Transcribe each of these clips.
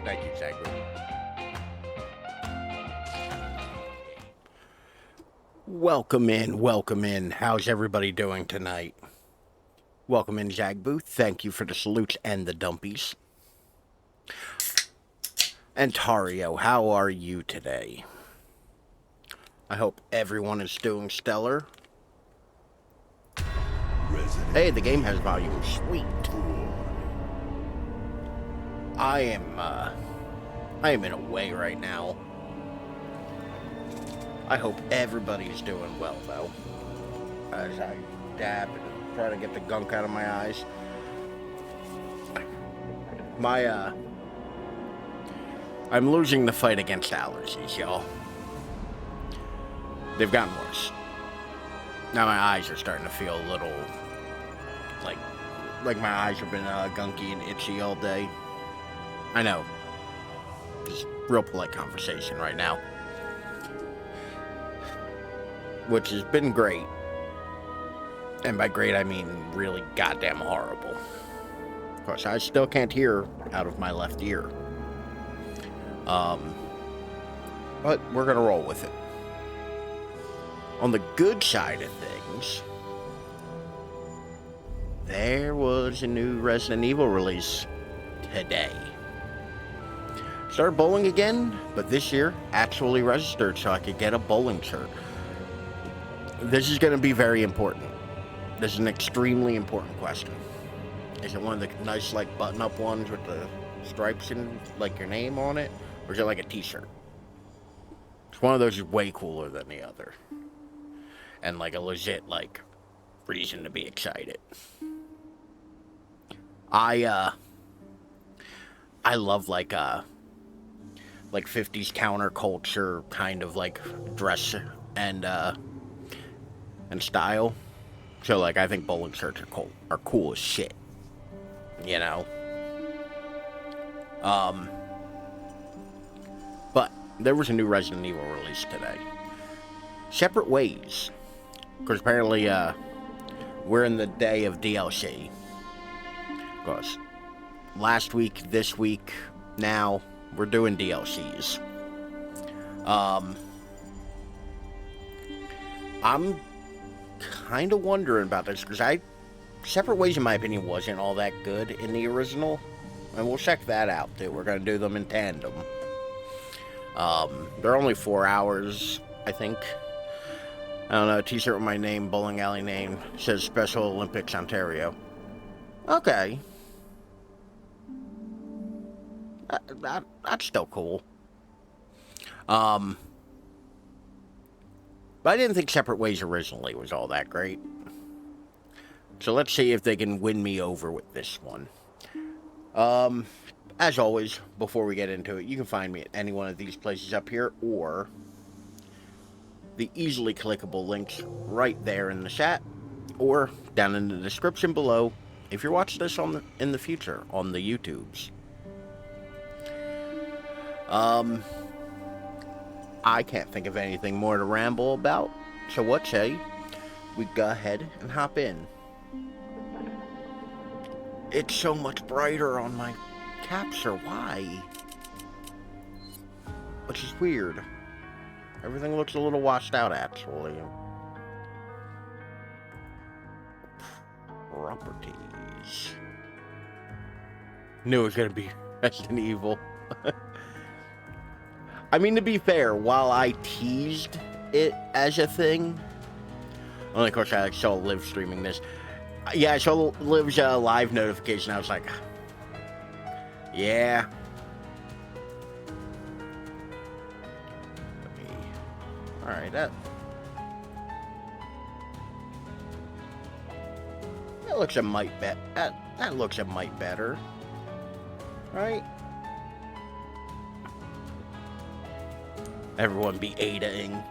Thank you, Zagwood. Welcome in, welcome in. How's everybody doing tonight? Welcome in, Zagbooth. Thank you for the salutes and the dumpies. And Tario, how are you today? I hope everyone is doing stellar. Hey, the game has volume. Sweet. I am in a way right now. I hope everybody's doing well, though. As I dab and try to get the gunk out of my eyes. I'm losing the fight against allergies, y'all. They've gotten worse. Now my eyes are starting to feel a little, like my eyes have been gunky and itchy all day. I know. Just real polite conversation right now. Which has been great. And by great, I mean really goddamn horrible. Of course, I still can't hear out of my left ear. But we're gonna roll with it. On the good side of things, there was a new Resident Evil release today. Started bowling again, but this year actually registered so I could get a bowling shirt. This is going to be very important. This is an extremely important question. Is it one of the nice, like, button-up ones with the stripes and, like, your name on it? Or is it like a t-shirt? It's one of those is way cooler than the other. And, like, a legit, like, reason to be excited. I love, like 50s counterculture kind of, like, dress and style. So, like, I think bowling shirts are cool as shit. You know? But there was a new Resident Evil release today. Separate Ways. Because apparently, we're in the day of DLC. Of course. Last week, this week, now, we're doing DLCs. I'm kind of wondering about this, because Separate Ways, in my opinion, wasn't all that good in the original. And we'll check that out, too. We're going to do them in tandem. They're only 4 hours, I think. I don't know, t-shirt with my name, bowling alley name, says Special Olympics Ontario. Okay. That's still cool. But I didn't think Separate Ways originally was all that great. So let's see if they can win me over with this one. As always, before we get into it, you can find me at any one of these places up here, or the easily clickable links right there in the chat, or down in the description below if you're watching this in the future on the YouTubes. I can't think of anything more to ramble about, so what say we go ahead and hop in. It's so much brighter on my capture, why? Which is weird. Everything looks a little washed out, actually. Properties. Knew it was gonna be Resident Evil. I mean, to be fair, while I teased it as a thing, only of course I saw Liv streaming this. Yeah, I saw Liv's live notification. I was like, yeah. Alright, that looks a mite that looks a mite better. Right? Everyone be Ada-ing.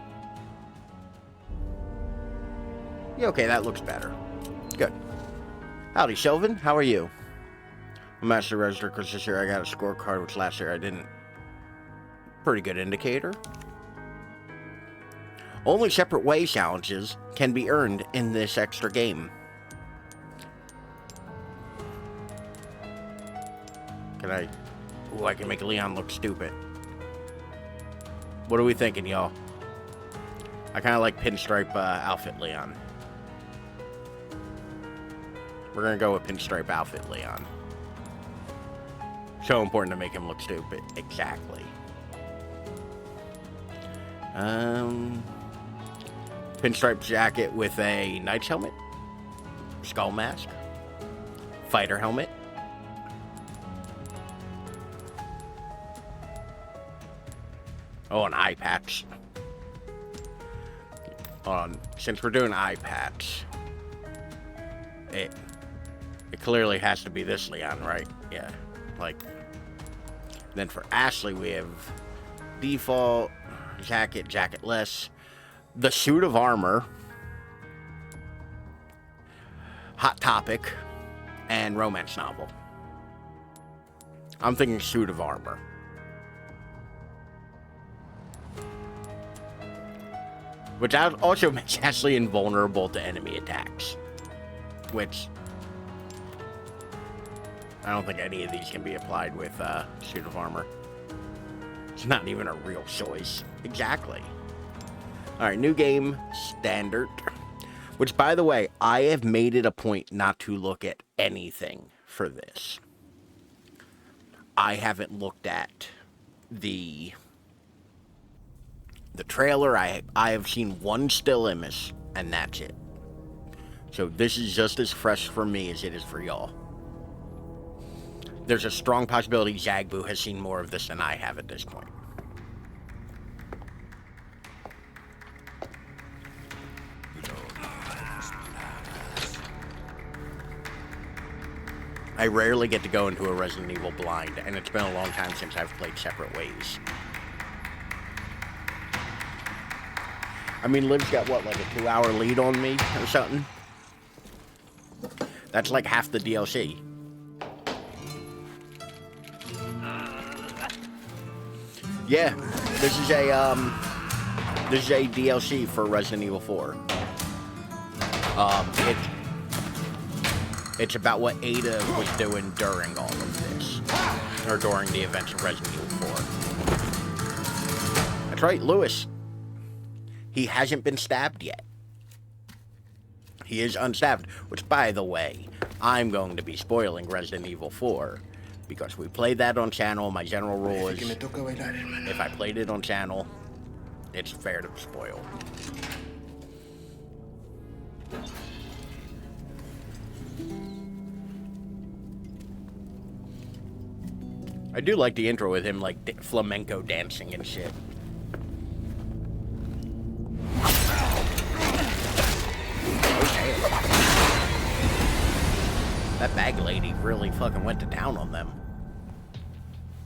Yeah, okay, that looks better. Good. Howdy, Shelvin. How are you? I'm Master Register because this year I got a scorecard, which last year I didn't. Pretty good indicator. Only Separate Ways challenges can be earned in this extra game. Can I Ooh, I can make Leon look stupid. What are we thinking, y'all? I kind of like pinstripe outfit Leon. We're gonna go with pinstripe outfit Leon. So important to make him look stupid. Exactly. Pinstripe jacket with a knight's helmet. Skull mask. Fighter helmet. Oh, an eye patch. Since we're doing eye patch, it clearly has to be this Leon, right? Yeah. Like, then for Ashley, we have default, jacket, jacketless, the suit of armor, hot topic, and romance novel. I'm thinking suit of armor. Which also makes Ashley invulnerable to enemy attacks. Which, I don't think any of these can be applied with suit of armor. It's not even a real choice. Exactly. Alright, new game, standard. Which, by the way, I have made it a point not to look at anything for this. I haven't looked at the trailer. I have seen one still image, and that's it. So this is just as fresh for me as it is for y'all. There's a strong possibility Zagbu has seen more of this than I have at this point. I rarely get to go into a Resident Evil blind, and it's been a long time since I've played Separate Ways. I mean, Liv's got, what, like a 2-hour lead on me or something? That's like half the DLC. Yeah, this is a DLC for Resident Evil 4. It's about what Ada was doing during all of this, or during the events of Resident Evil 4. That's right, Lewis. He hasn't been stabbed yet. He is unstabbed, which, by the way, I'm going to be spoiling Resident Evil 4, because we played that on channel. My general rule is, if I played it on channel, it's fair to spoil. I do like the intro with him, like, flamenco dancing and shit. That bag lady really fucking went to town on them.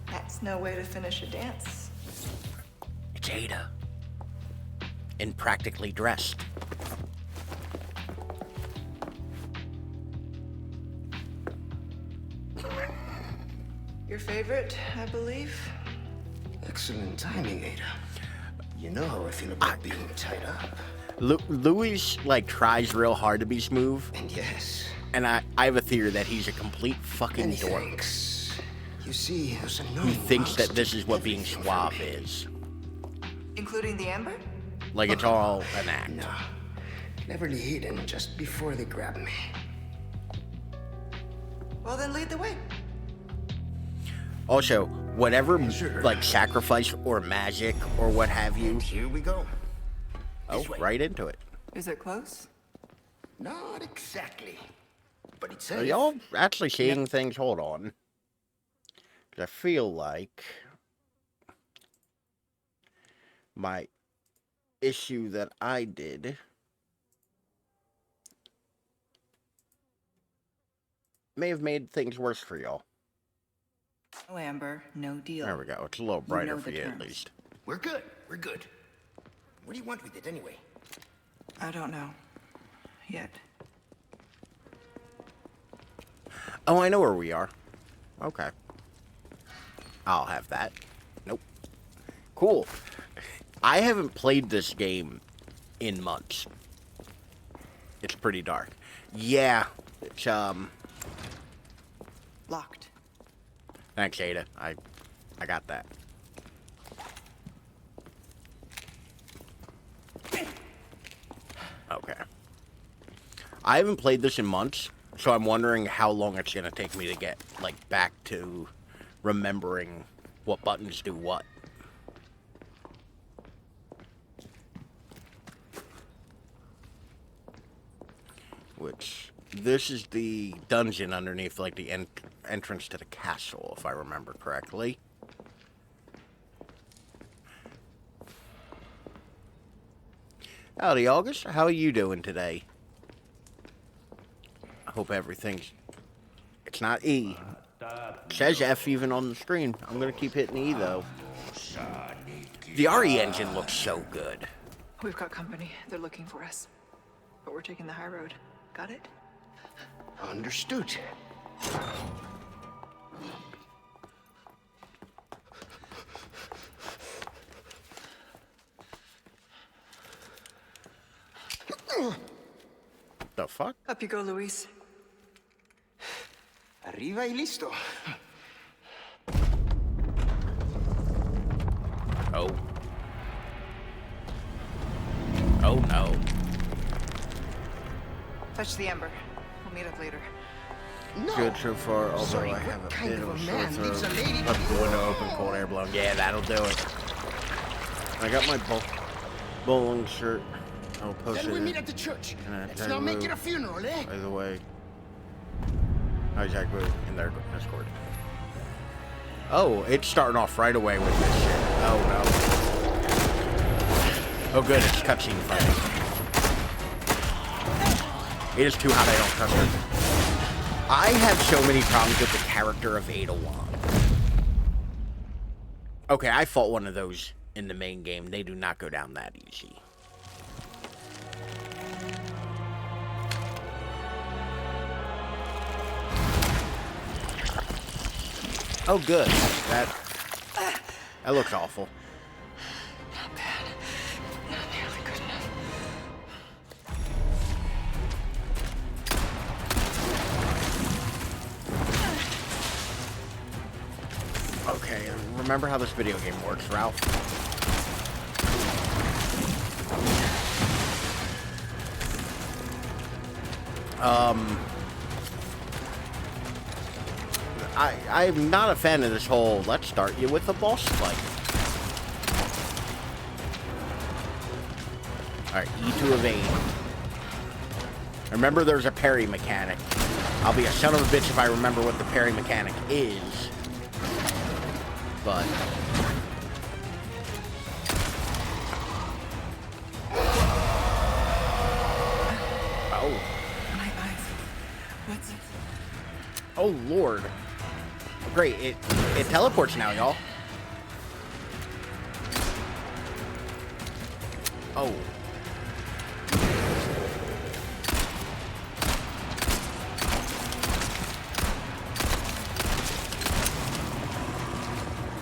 That's no way to finish a dance. It's Ada. And practically dressed. Your favorite, I believe? Excellent timing, Ada. You know how I feel about being tied up. Louis, like, tries real hard to be smooth. And yes. And I have a theory that he's a complete fucking dork. Thanks. You see, there's a He thinks that this is what being suave is. Including the amber? Like it's all an act. No. Cleverly hidden just before they grab me. Well, then lead the way. Also, whatever, like, sacrifice or magic or what have you. Here we go. Oh, right into it. Is it close? Not exactly. But it's Are safe. y'all actually seeing things? Hold on. 'Cause I feel like my issue that I did may have made things worse for y'all. No amber, no deal. There we go. It's a little brighter know for the you at terms. least. We're good. We're good. What do you want with it anyway? I don't know. Yet. Oh, I know where we are. Okay. I'll have that. Nope. Cool. I haven't played this game in months. It's pretty dark. Yeah, it's, Locked. Thanks, Ada. I I got that. Okay. I haven't played this in months, so I'm wondering how long it's gonna take me to get, like, back to remembering what buttons do what. Which, this is the dungeon underneath, like, the entrance to the castle, if I remember correctly. Howdy, August. How are you doing today? I hope everything's... It's not E. It says F even on the screen. I'm gonna keep hitting E, though. The RE engine looks so good. We've got company. They're looking for us. But we're taking the high road. Got it? Understood. The fuck? Up you go, Luis. Arriva y listo. Oh. Oh no. Fetch the ember. We'll meet up later. No. Good so far, although Sorry, I have what a kind bit of of a a man sore leaves a throat. lady? Left the window open, cold air blowing. Yeah, that'll do it. I got my bowling shirt. I'll post Then we it meet at the church. in a Let's not make it a move. funeral, eh? By the way. Hijack move in their Discord. Oh, it's starting off right away with this shit. Oh no. Oh good, it's cutscene fighting. It is too hot, I don't trust her. I have so many problems with the character of Ada Wong. Okay, I fought one of those in the main game. They do not go down that easy. Oh, good. That looks awful. Not bad. Not nearly good enough. Okay, remember how this video game works, Ralph. I'm not a fan of this whole, let's start you with a boss fight. Alright, E to evade. Remember there's a parry mechanic. I'll be a son of a bitch if I remember what the parry mechanic is. But... Oh. My eyes. What's it? Oh, Lord. Great, it teleports now, y'all. Oh.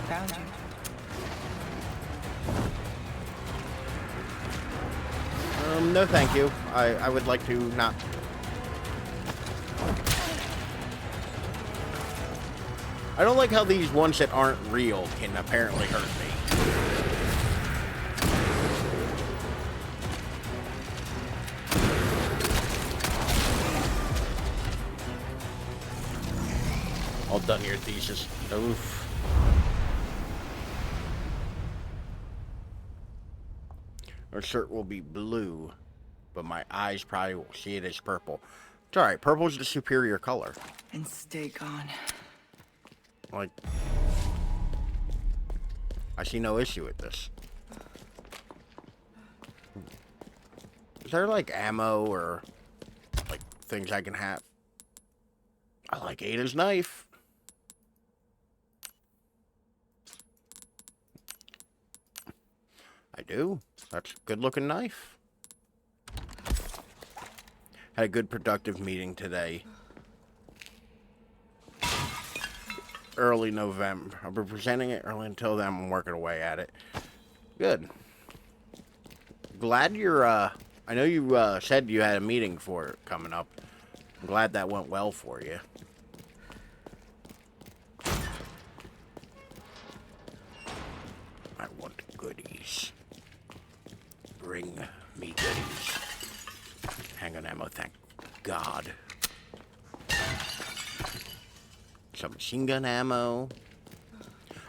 Found you. No thank you. I would like to not... I don't like how these ones that aren't real can apparently hurt me. All done your thesis. Oof. Our shirt will be blue, but my eyes probably will see it as purple. It's alright, purple's the superior color. And stay gone. Like, I see no issue with this. Is there like ammo or like things I can have? I like Ada's knife. I do. That's a good looking knife. Had a good productive meeting today. Early November. I'll be presenting it early. Until then, I'm working away at it. Good. Glad you're, I know you, said you had a meeting for it coming up. I'm glad that went well for you. I want goodies. Bring me goodies. Handgun ammo, thank God. Some machine gun ammo.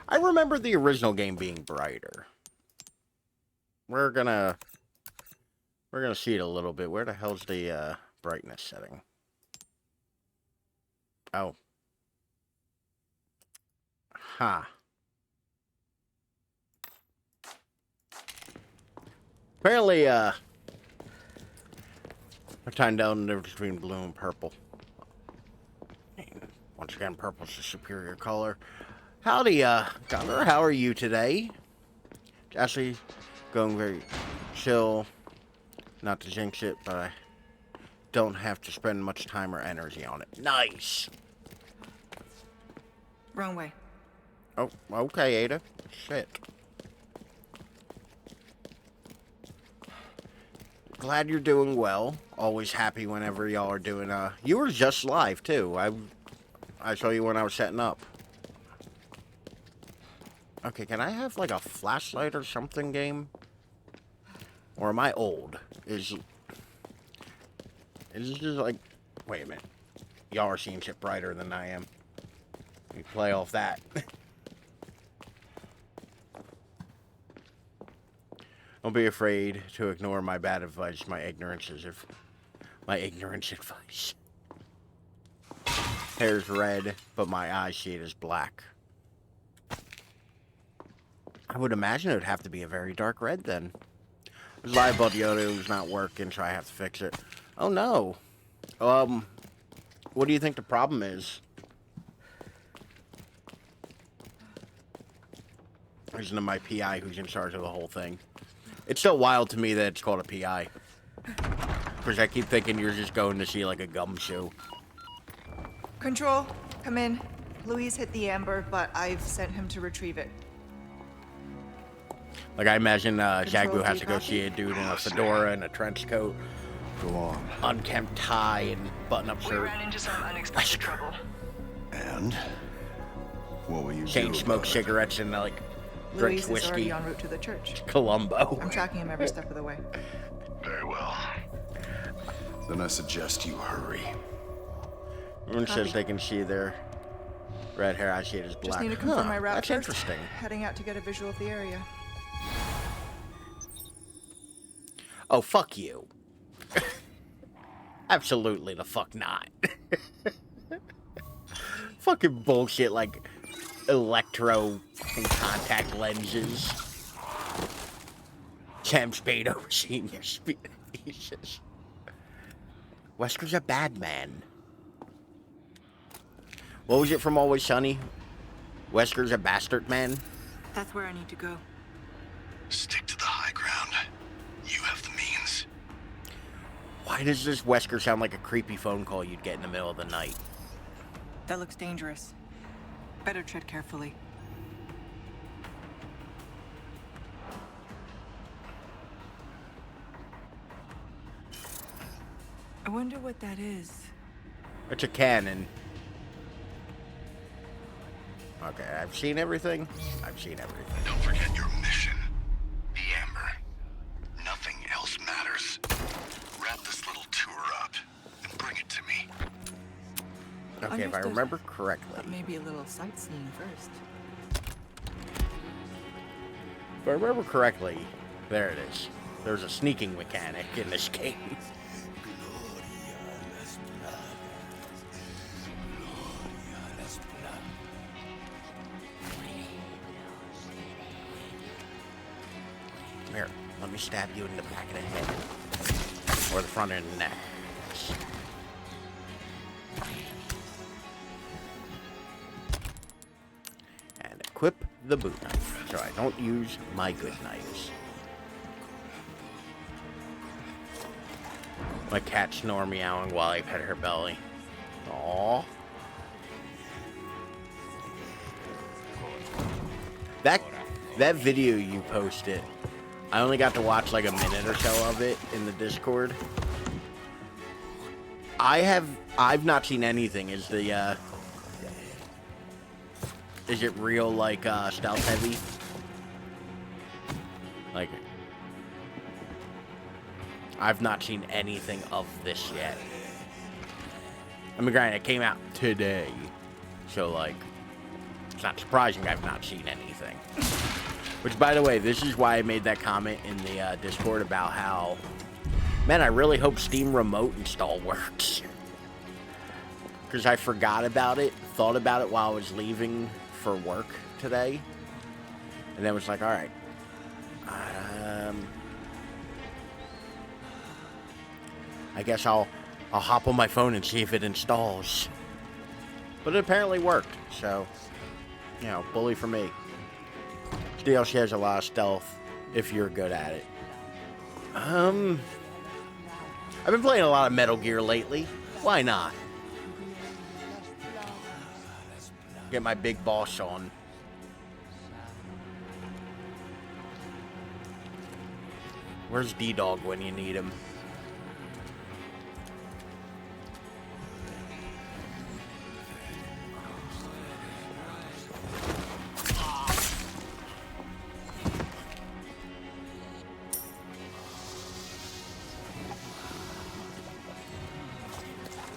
I remember the original game being brighter. We're gonna see it a little bit. Where the hell's the brightness setting? Oh. Huh. Apparently, I timed down the difference between blue and purple. Once again, purple's the superior color. Howdy, Governor. How are you today? Actually, going very chill. Not to jinx it, but I don't have to spend much time or energy on it. Nice! Wrong way. Oh, okay, Ada. Shit. Glad you're doing well. Always happy whenever y'all are doing, you were just live, too. I saw you when I was setting up. Okay, can I have, like, a flashlight or something game? Or am I old? Is this just like... Wait a minute. Y'all are seeing shit brighter than I am. We play off that. Don't be afraid to ignore my bad advice. My ignorance advice. Hair's red, but my eye shade is black. I would imagine it would have to be a very dark red then. This live audio is not working, so I have to fix it. Oh no. What do you think the problem is? Listen to my PI who's in charge of the whole thing. It's so wild to me that it's called a PI. Because I keep thinking you're just going to see like a gumshoe. Control, come in. Louise hit the amber, but I've sent him to retrieve it. Like I imagine Jagbu Control, has to go see a dude in a fedora and a trench coat. Go on. Unkempt tie and button-up shirt. We ran into some unexpected trouble. And? What will you Chain do smoke about it? cigarettes and like Louise drinks is whiskey. already en route to the church. Columbo. I'm tracking him every step of the way. Very well. Then I suggest you hurry. Everyone says they can see their red hair. I see it as black. Just need to confirm my route That's first. interesting. Heading out to get a visual of the area. Oh, fuck you. Absolutely the fuck not. Fucking bullshit like electro fucking contact lenses. Sam Spade overseeing your species. Wesker's a bad man. What was it from Always Sunny? Wesker's a bastard man? That's where I need to go. Stick to the high ground. You have the means. Why does this Wesker sound like a creepy phone call you'd get in the middle of the night? That looks dangerous. Better tread carefully. I wonder what that is. It's a cannon. Okay, I've seen everything. I've seen everything. Don't forget your mission. The Amber. Nothing else matters. Wrap this little tour up and bring it to me. Okay, if I Understood. remember correctly. But maybe a little sightseeing first. If I remember correctly, there it is. There's a sneaking mechanic in this game. Here, let me stab you in the back of the head. Or the front end of the neck. And equip the boot knife, so I don't use my good knives. My cat snore meowing while I pet her belly. Aww. That video you posted, I only got to watch like a minute or so of it in the Discord. I've not seen anything. Is it real like stealth heavy? Like, I've not seen anything of this yet. I mean, granted, it came out today. So, like, it's not surprising I've not seen anything. Which, by the way, this is why I made that comment in the Discord about how, man, I really hope Steam Remote Install works. Because I forgot about it, thought about it while I was leaving for work today. And then was like, alright. I guess I'll hop on my phone and see if it installs. But it apparently worked, so, you know, bully for me. DLC has a lot of stealth if you're good at it. I've been playing a lot of Metal Gear lately. Why not? Get my big boss on. Where's D-Dog when you need him?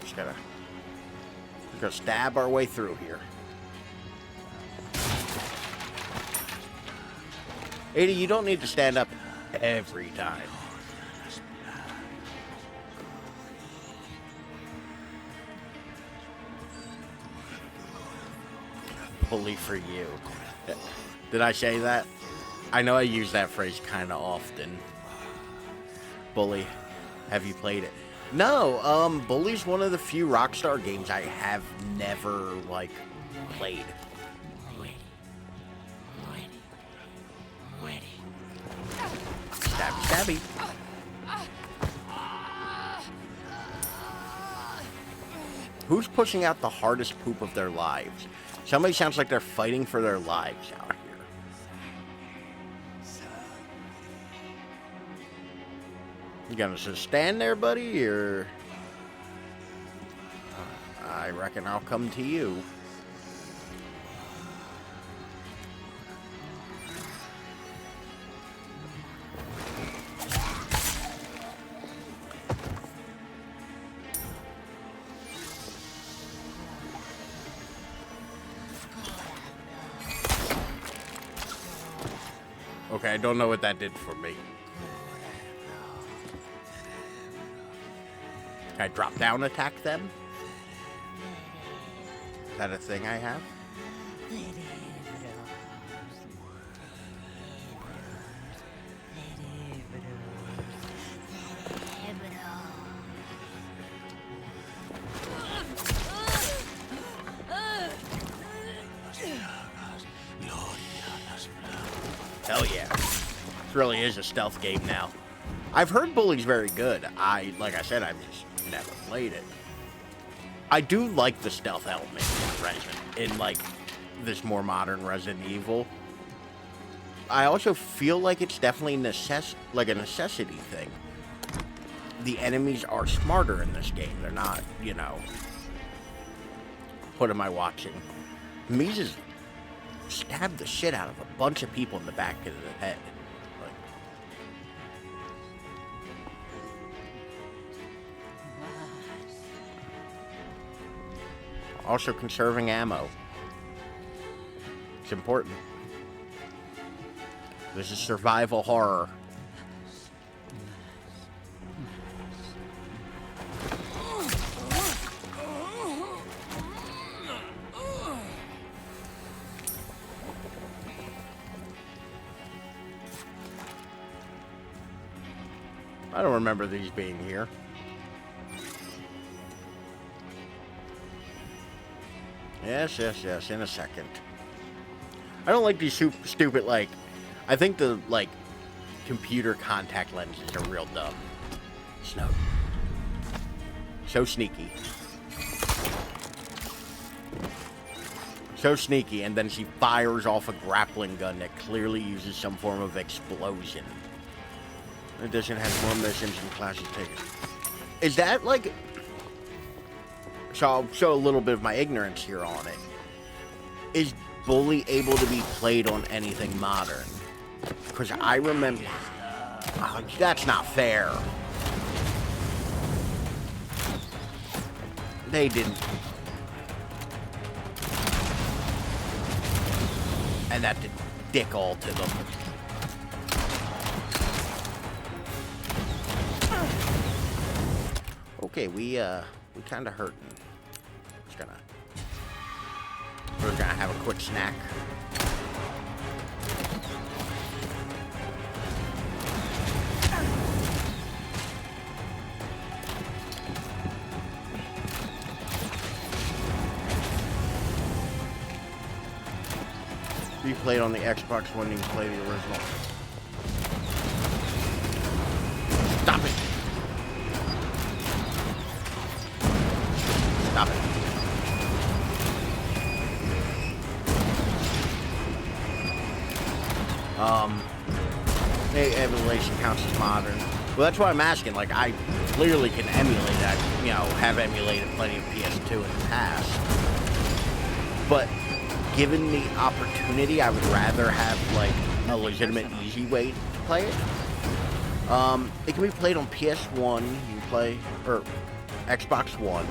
Just gotta stab our way through here. 80, you don't need to stand up every time. Bully for you. Did I say that? I know I use that phrase kind of often. Bully. Have you played it? No, Bully's one of the few Rockstar games I have never, like, played. Stabby, stabby. Who's pushing out the hardest poop of their lives? Somebody sounds like they're fighting for their lives out here. You gonna just stand there, buddy, or... I reckon I'll come to you. Okay, I don't know what that did for me. Can I drop down attack them? Is that a thing I have? Hell yeah. This really is a stealth game now. I've heard Bully's very good. Like I said, I've just never played it. I do like the stealth element in Resident, in like this more modern Resident Evil. I also feel like it's definitely a necessity thing. The enemies are smarter in this game. They're not, you know. What am I watching? Mises stabbed the shit out of a bunch of people in the back of the head. Also conserving ammo. It's important. This is survival horror. I don't remember these being here. Yes, in a second. I don't like these stupid, like... I think the, like, computer contact lenses are real dumb. Snow. So sneaky. So sneaky, and then she fires off a grappling gun that clearly uses some form of explosion. In addition, has more missions and classes taken. Is that, like... So I'll show a little bit of my ignorance here on it. Is Bully able to be played on anything modern? Because I remember... Oh, that's not fair. They didn't. And that did dick all to them. Okay, we kind of hurting. We're gonna have a quick snack. If you played on the Xbox One, you can play the original. Stop it! Stop it. Emulation counts as modern. Well, that's why I'm asking. Like, I clearly can emulate that. You know, have emulated plenty of PS2 in the past. But given the opportunity, I would rather have like a legitimate, easy way to play it. It can be played on PS1. You can play or Xbox One.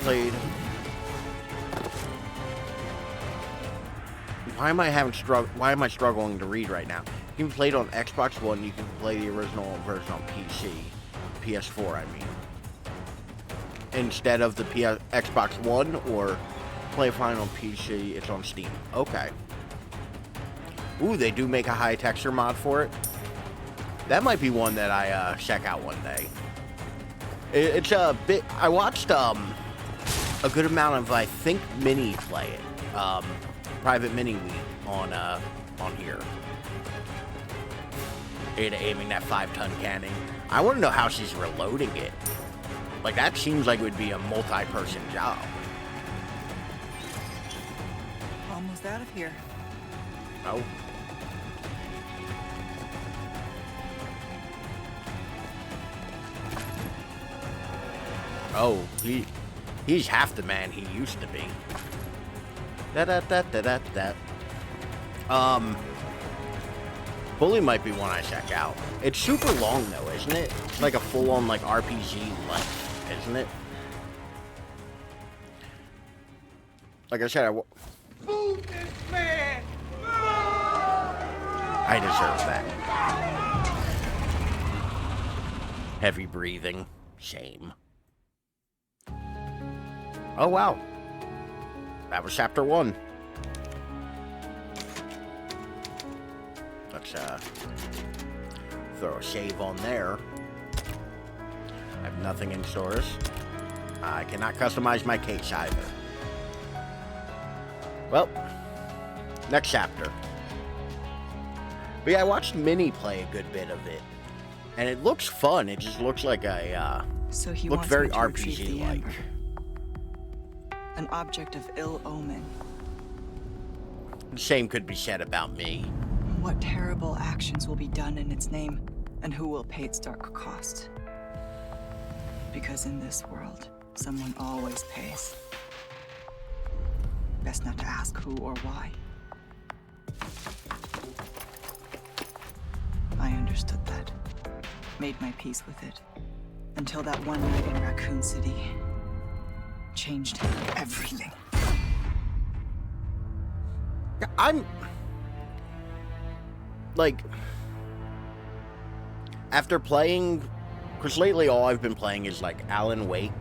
Played. Why am I struggling to read right now? You can play it on Xbox One. You can play the original version on PC, PS4. I mean, instead of the Xbox One, or play fine on PC. It's on Steam. Okay. Ooh, they do make a high texture mod for it. That might be one that I check out one day. It's a bit. I watched a good amount of, I think, Mini play it. Private Mini Week on here. Aiming that 5-ton cannon. I want to know how she's reloading it. Like, that seems like it would be a multi-person job. Almost out of here. Oh. Oh, he's half the man he used to be. Bully might be one I check out. It's super long though, isn't it? It's like a full-on like RPG length, isn't it? Like I said, Move this man! I deserve that. Heavy breathing. Shame. Oh, wow. That was chapter 1. Let's, throw a save on there. I have nothing in stores. I cannot customize my case either. Well, next chapter. But yeah, I watched Minnie play a good bit of it. And it looks fun. It just looks like a, so he looks wants very me to retrieve the RPG-like. amber. An object of ill omen. The same could be said about me. What terrible actions will be done in its name, and who will pay its dark cost? Because in this world, someone always pays. Best not to ask who or why. I understood that. Made my peace with it. Until that one night in Raccoon City. Changed everything. I'm... like... after playing... because lately all I've been playing is like Alan Wake.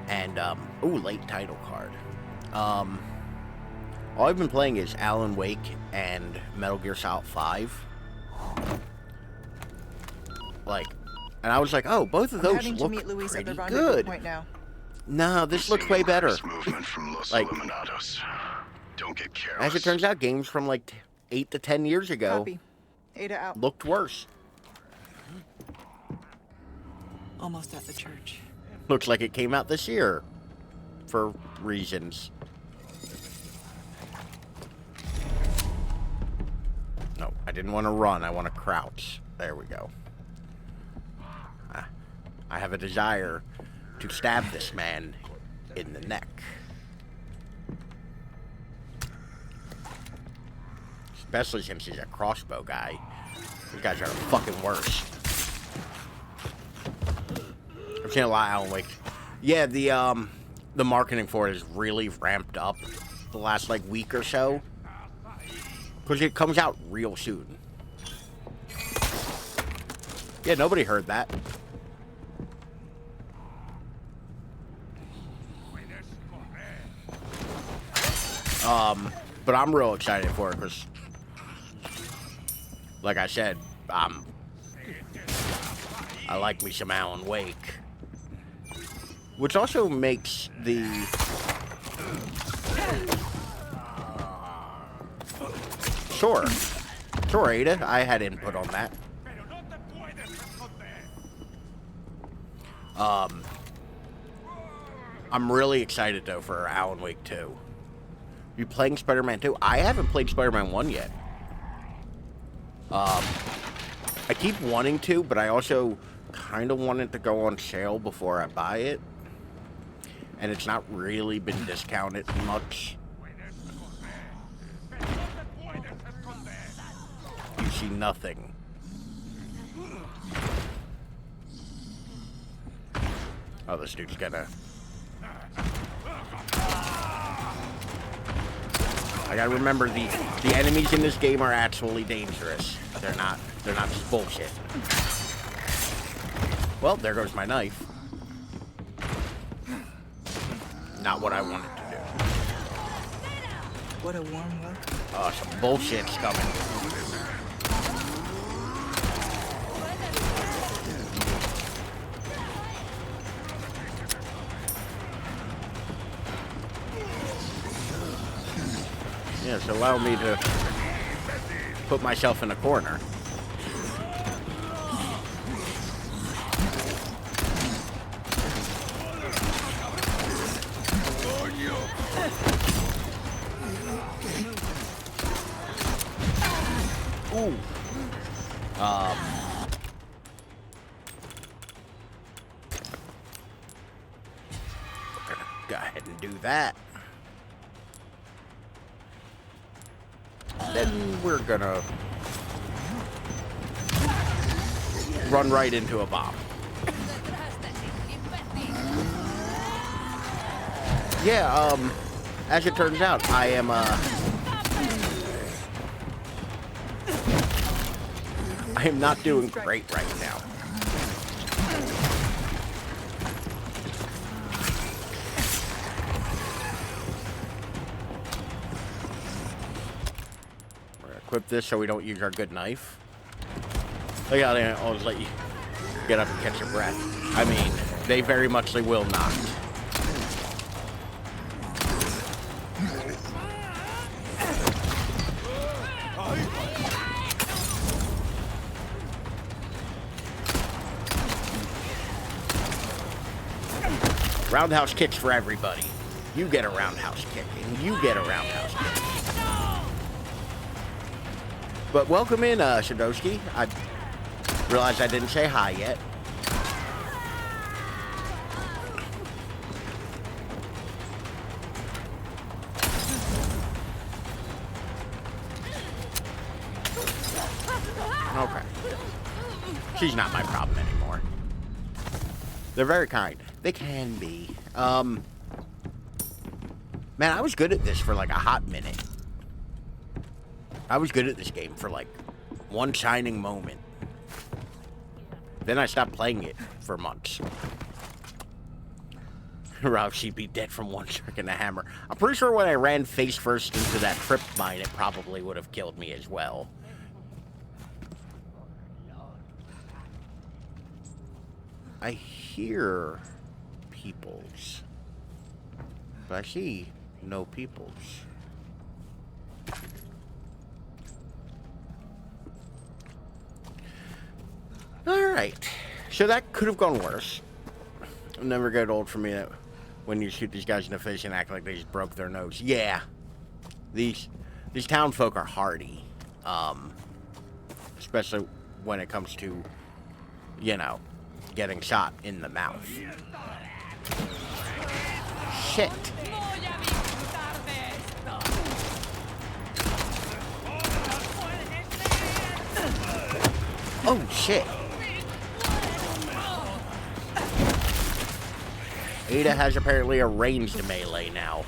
And, ooh, late title card. All I've been playing is Alan Wake and Metal Gear Solid 5. Like, and I was like, oh, both of those look pretty good. Point now. No, this looks way better. Movement from Los Like, Iluminados. Don't get careless. as it turns out, games from like 8 to 10 years ago Copy. Ada out. looked worse. Almost at the church. Looks like it came out this year. For reasons. No. I didn't want to run. I want to crouch. There we go. I have a desire to stab this man in the neck. Especially since he's a crossbow guy. These guys are the fucking worst. I've seen a lot of Alan Wake. Yeah, the marketing for it is really ramped up the last like week or so. Because it comes out real soon. Yeah, nobody heard that. But I'm real excited for it because, like I said, I like me some Alan Wake. Which also makes the... Sure, Ada, I had input on that. I'm really excited, though, for Alan Wake 2. You playing Spider-Man 2? I haven't played Spider-Man 1 yet. I keep wanting to, but I also kind of want it to go on sale before I buy it. And it's not really been discounted much. You see nothing. Oh, this dude's gonna... I gotta remember the enemies in this game are actually dangerous. They're not just bullshit. Well, there goes my knife. Not what I wanted to do. What a warm welcome. Oh, some bullshit's coming. Yes, allow me to put myself in a corner. Ooh. We're gonna go ahead and do that. Then we're gonna run right into a bomb. Yeah, as it turns out, I am, I am not doing great right now. We're gonna equip this so we don't use our good knife. Look out there, I'll just let you get up and catch your breath. I mean, they very muchly will not. Roundhouse kicks for everybody. You get a roundhouse kick, and you get a roundhouse kick. But welcome in, Shadowski. I realized I didn't say hi yet. Okay. She's not my problem anymore. They're very kind. They can be. Man, I was good at this for like a hot minute. I was good at this game for like one shining moment. Then I stopped playing it for months. Rob, she'd be dead from one trick and a hammer. I'm pretty sure when I ran face first into that trip mine, it probably would have killed me as well. I hear peoples, but I see no peoples. Alright, so that could have gone worse. It'll never get old for me that when you shoot these guys in the face and act like they just broke their nose. Yeah, these town folk are hardy. especially when it comes to, you know, getting shot in the mouth. Shit. Oh, shit. Ada has apparently a ranged melee now.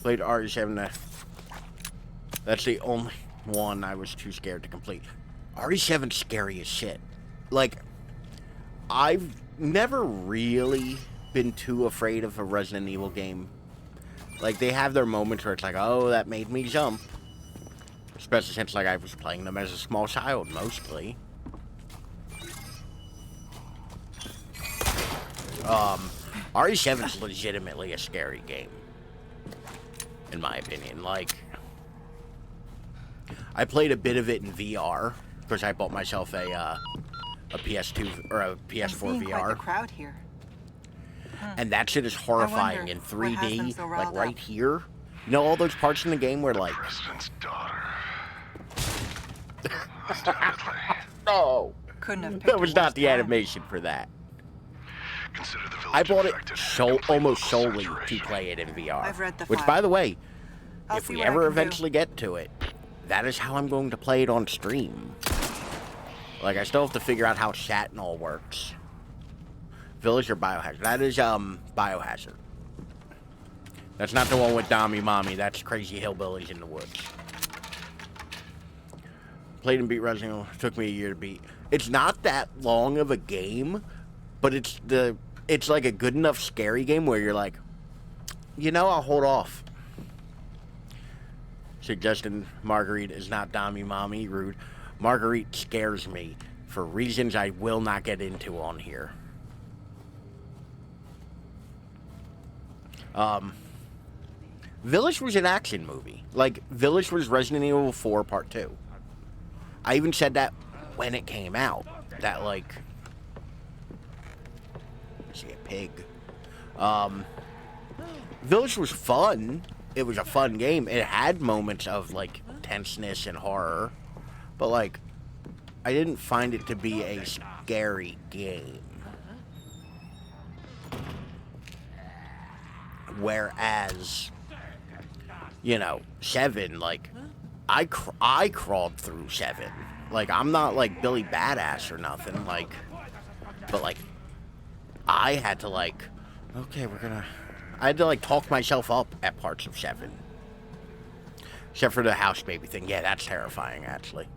Played RE7. That's the only one I was too scared to complete. RE7's scary as shit. Like, I've never really been too afraid of a Resident Evil game. Like, they have their moments where it's like, oh, that made me jump. Especially since, like, I was playing them as a small child, mostly. RE7 is legitimately a scary game. In my opinion. Like, I played a bit of it in VR, because I bought myself a PS2, or a PS4 VR. Quite the crowd here. And that shit is horrifying in 3D, so like right up here. You know all those parts in the game where like... President's daughter. No! Couldn't have picked That was not the time. animation for that. Consider the I village bought it infected, almost complete solely to saturation. play it in VR. I've read the Which, file. by the way, I'll if see we what I ever can do. eventually get to it, that is how I'm going to play it on stream. Like, I still have to figure out how chat and all works. Village or Biohazard? That is, Biohazard. That's not the one with Dommy Mommy. That's Crazy Hillbillies in the Woods. Played and beat Resident Evil. Took me a year to beat. It's not that long of a game, but it's like a good enough scary game where you're like, you know, I'll hold off. Suggesting Marguerite is not Dommy Mommy. Rude. Marguerite scares me for reasons I will not get into on here. Village was an action movie. Like, Village was Resident Evil 4 Part 2. I even said that when it came out. That, like... See, a pig. Village was fun. It was a fun game. It had moments of, like, tenseness and horror. But, like, I didn't find it to be a scary game. Whereas, you know, 7, like, I crawled through 7. Like, I'm not, like, Billy Badass or nothing, like, but, like, I had to, like, okay, I had to, like, talk myself up at parts of 7. Except for the house baby thing. Yeah, that's terrifying, actually.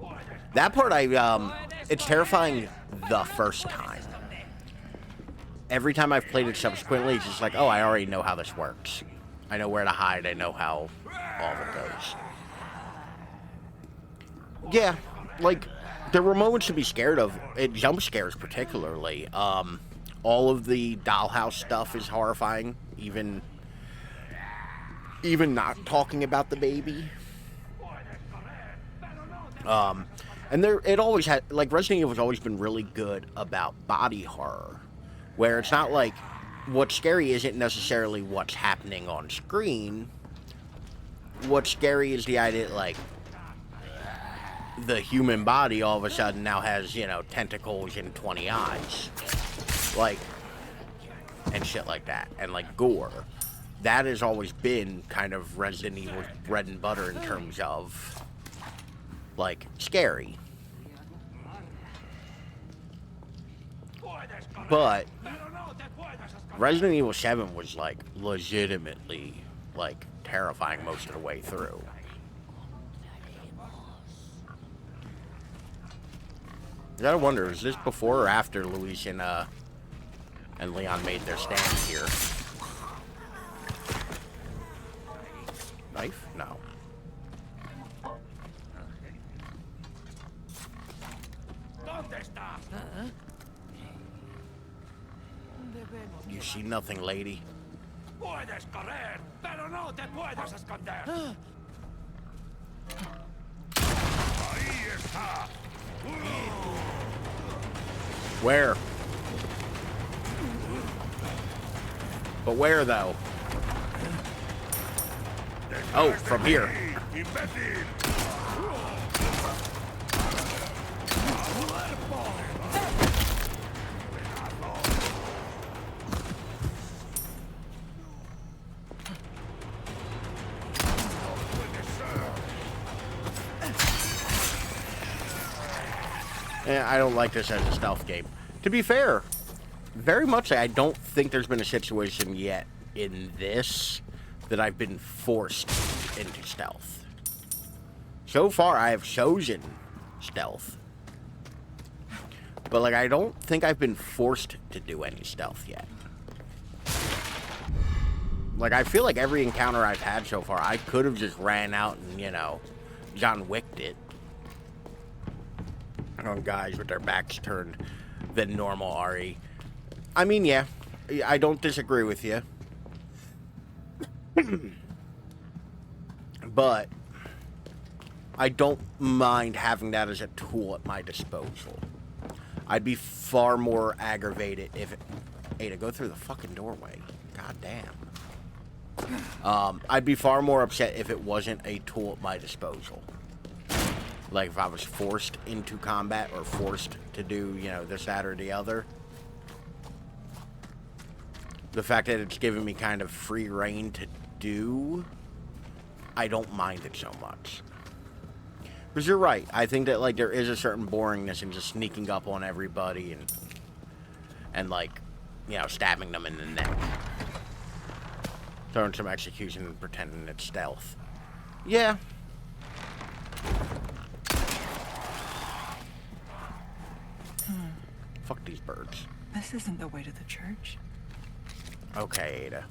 That part, it's terrifying the first time. Every time I've played it subsequently, it's just like, oh, I already know how this works. I know where to hide. I know how all of it goes. Yeah, like, there were moments to be scared of. Jump scares, particularly. All of the dollhouse stuff is horrifying. Even not talking about the baby. And it always had, like, Resident Evil's always been really good about body horror. Where it's not like, what's scary isn't necessarily what's happening on screen. What's scary is the idea that, like, the human body all of a sudden now has, you know, tentacles and 20 eyes. Like, and shit like that. And, like, gore. That has always been kind of Resident Evil's bread and butter in terms of, like, scary. But Resident Evil 7 was, like, legitimately, like, terrifying most of the way through. I gotta wonder, is this before or after Luis and Leon made their stand here? Knife? No. You see nothing, lady. Puedes correr, pero no te puedes esconder. Ahí está. Where? But where, though? Oh, from here. I don't like this as a stealth game. To be fair, very much I don't think there's been a situation yet in this that I've been forced into stealth. So far, I have chosen stealth. But, like, I don't think I've been forced to do any stealth yet. Like, I feel like every encounter I've had so far, I could have just ran out and, you know, John Wicked it. On guys with their backs turned than normal RE. I mean, yeah, I don't disagree with you. But I don't mind having that as a tool at my disposal. I'd be far more aggravated if it... Hey, to go through the fucking doorway. God damn. I'd be far more upset if it wasn't a tool at my disposal. Like, if I was forced into combat or forced to do, you know, this, that, or the other. The fact that it's giving me kind of free reign to do, I don't mind it so much. Because you're right. I think that, like, there is a certain boringness in just sneaking up on everybody and like, you know, stabbing them in the neck. Throwing some execution and pretending it's stealth. Yeah. Fuck these birds. This isn't the way to the church. Okay, Ada.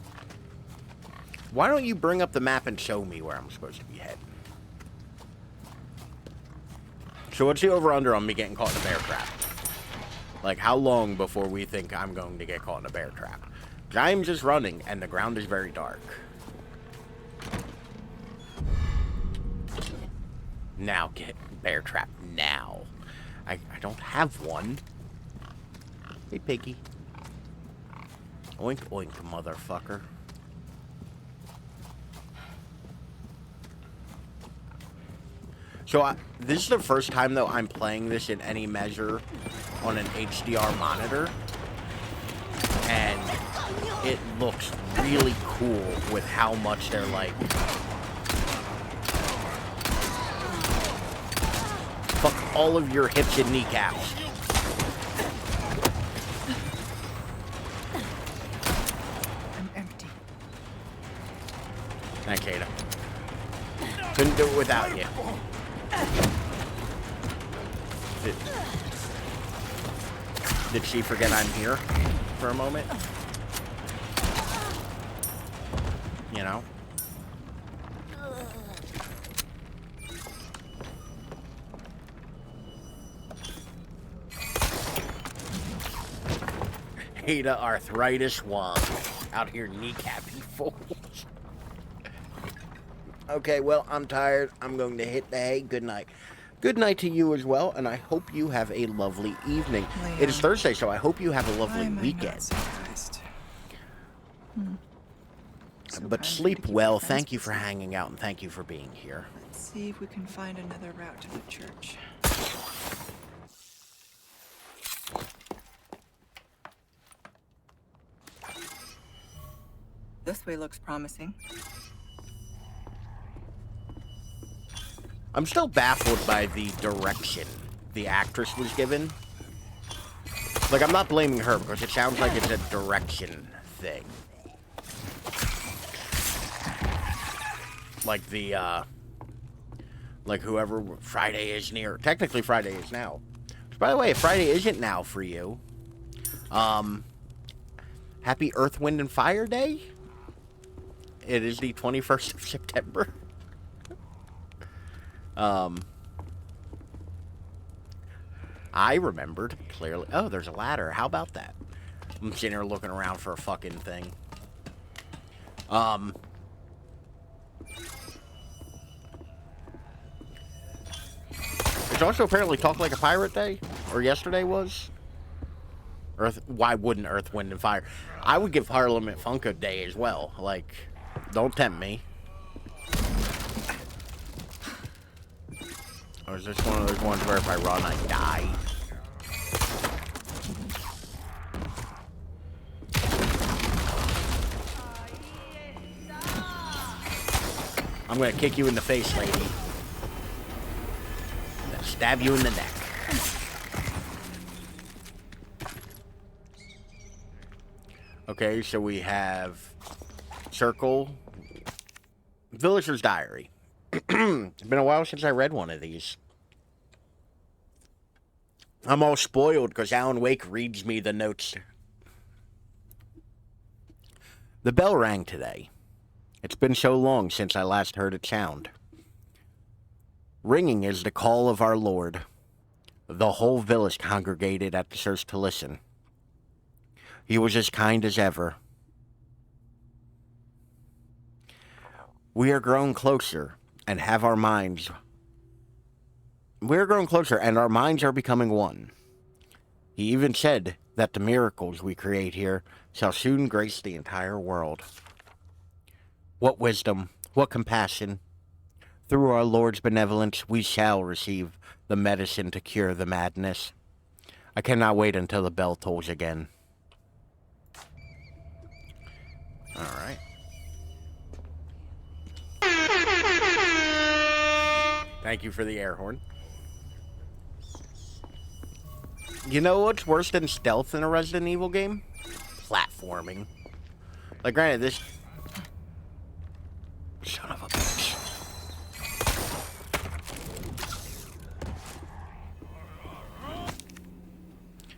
Why don't you bring up the map and show me where I'm supposed to be heading? So what's the over-under on me getting caught in a bear trap? Like, how long before we think I'm going to get caught in a bear trap? I'm just running, and the ground is very dark. Now get bear trap now. I don't have one. Hey, piggy. Oink, oink, motherfucker. So, this is the first time, though, I'm playing this in any measure on an HDR monitor. And it looks really cool with how much they're, like... Fuck all of your hips and kneecaps. I'm empty. Thanks, Ada. Couldn't do it without you. Did she forget I'm here for a moment? You know? Ada Arthritis 1. Out here kneecapping fools. Okay, well, I'm tired. I'm going to hit the hay. Good night. Good night to you as well, and I hope you have a lovely evening. Liam, It is Thursday, so I hope you have a lovely why am I not weekend. surprised? So But kind of sleep to keep well. your friends Thank you for busy. hanging out, and thank you for being here. Let's see if we can find another route to the church. This way looks promising. I'm still baffled by the direction the actress was given. Like, I'm not blaming her, because it sounds like it's a direction thing. Like like whoever Friday is near. Technically, Friday is now. Which, by the way, if Friday isn't now for you, happy Earth, Wind, and Fire Day. It is the 21st of September. I remembered clearly. Oh, there's a ladder. How about that? I'm sitting here looking around for a fucking thing. It's also apparently Talk Like a Pirate Day, or yesterday was. Why wouldn't Earth, Wind, and Fire? I would give Parliament Funko Day as well. Like, don't tempt me. Or is this one of those ones where if I run, I die? I'm gonna kick you in the face, lady. I'm gonna stab you in the neck. Okay, so we have Circle, Villager's Diary. It's been a while since I read one of these. I'm all spoiled because Alan Wake reads me the notes. The bell rang today. It's been so long since I last heard it sound. Ringing is the call of our Lord. The whole village congregated at the church to listen. He was as kind as ever. We are growing closer and have our minds. We are growing closer and our minds are becoming one. He even said that the miracles we create here shall soon grace the entire world. What wisdom, what compassion. Through our Lord's benevolence, we shall receive the medicine to cure the madness. I cannot wait until the bell tolls again. All right. Thank you for the air horn. You know what's worse than stealth in a Resident Evil game? Platforming. Like, granted, this... Son of a bitch.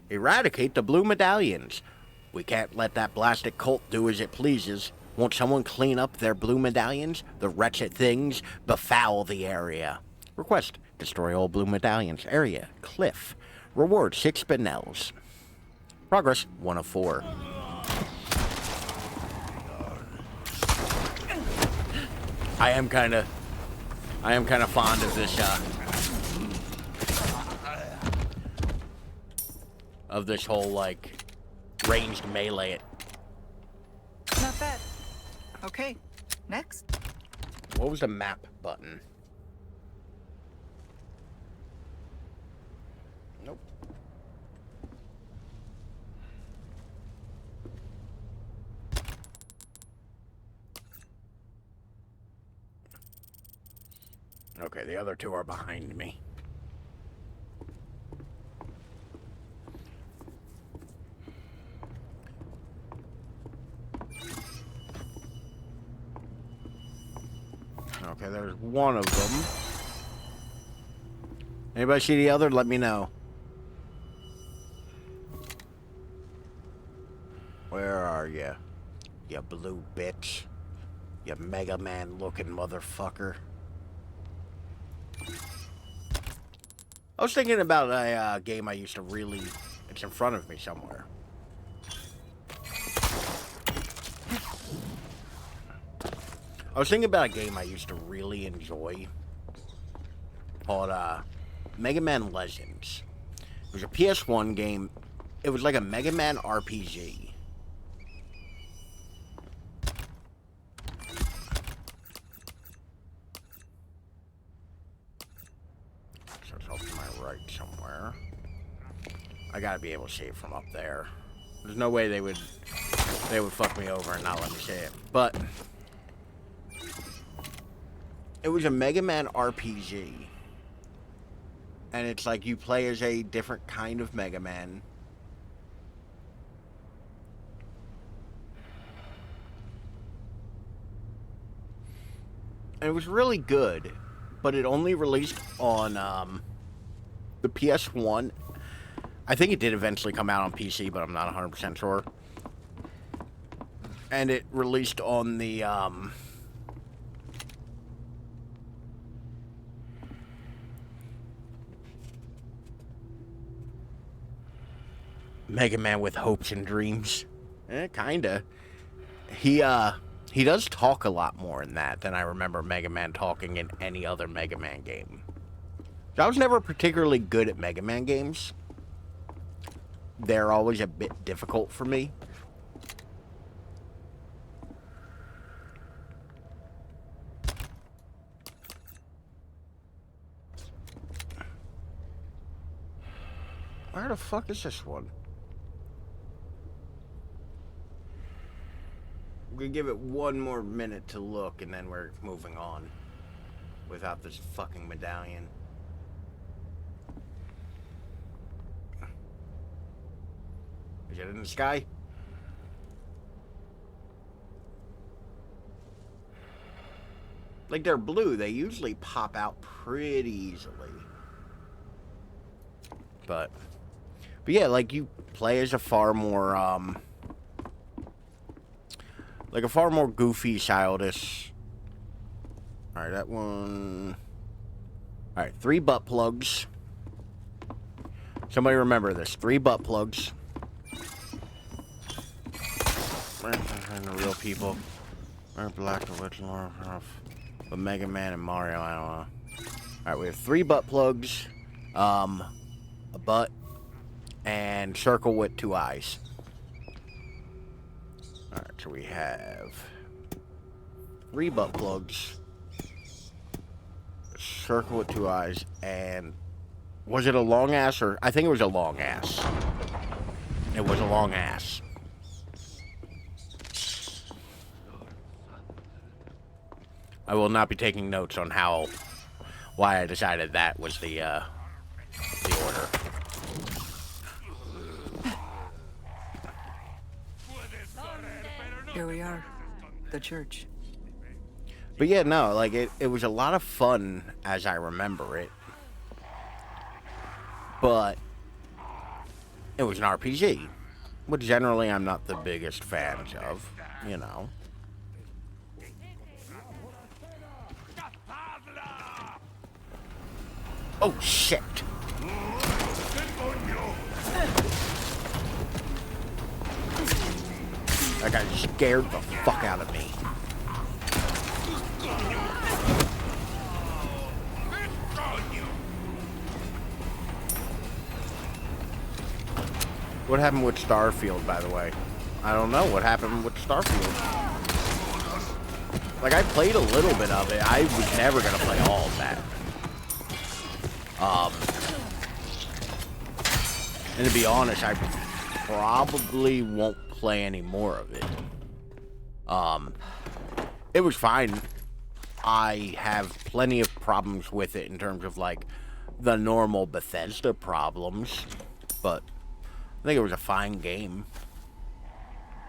Eradicate the blue medallions. We can't let that blasted cult do as it pleases. Won't someone clean up their blue medallions? The wretched things befoul the area. Request, destroy all blue medallions. Area, cliff. Reward, 6 spinels. Progress, 1 of 4. I am kind of fond of this, of this whole, like, ranged melee. Not bad. Okay, next. What was the map button? Nope. Okay, the other two are behind me. Okay, there's one of them. Anybody see the other? Let me know. Where are you? You blue bitch. You Mega Man looking motherfucker. I was thinking about a game I used to really... It's in front of me somewhere. I was thinking about a game I used to really enjoy called Mega Man Legends. It was a PS1 game. It was like a Mega Man RPG. So it's off to my right somewhere. I gotta be able to see it from up there. There's no way they would fuck me over and not let me see it. But it was a Mega Man RPG. And it's like you play as a different kind of Mega Man. And it was really good, but it only released on the PS1. I think it did eventually come out on PC, but I'm not 100% sure. And it released on the Mega Man with Hopes and Dreams. Kinda. He does talk a lot more in that than I remember Mega Man talking in any other Mega Man game. I was never particularly good at Mega Man games. They're always a bit difficult for me. Where the fuck is this one? We're gonna give it one more minute to look, and then we're moving on. Without this fucking medallion. Is it in the sky? Like, they're blue. They usually pop out pretty easily. But yeah, like, you play as a far more, like a far more goofy, childish. Alright, that one. Alright, 3 butt plugs. Somebody remember this. 3 butt plugs. The real people. Black, the Witch, but Mega Man and Mario, I don't know. Alright, we have 3 butt plugs. A butt. And circle with 2 eyes. Alright, so we have 3 butt plugs. Circle with 2 eyes, and was it a long ass, or I think it was a long ass. It was a long ass. I will not be taking notes on why I decided that was the order. Here we are, the church. But yeah, no, like, it was a lot of fun as I remember it. But it was an RPG, which generally I'm not the biggest fan of, you know. Oh, shit. That guy scared the fuck out of me. What happened with Starfield, by the way? I don't know what happened with Starfield. Like, I played a little bit of it. I was never gonna play all of that. And to be honest, I probably won't play any more of it. It was fine. I have plenty of problems with it in terms of, like, the normal Bethesda problems, but I think it was a fine game.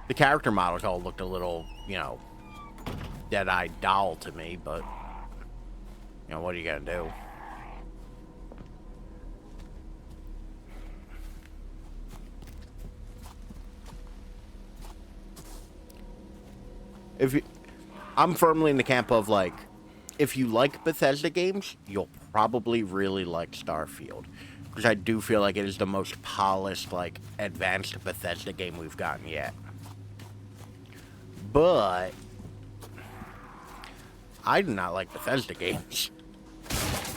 The character models all looked a little, you know, dead-eyed doll to me, but, you know, what are you gonna do? I'm firmly in the camp of, like, if you like Bethesda games, you'll probably really like Starfield. Because I do feel like it is the most polished, like, advanced Bethesda game we've gotten yet. But I do not like Bethesda games.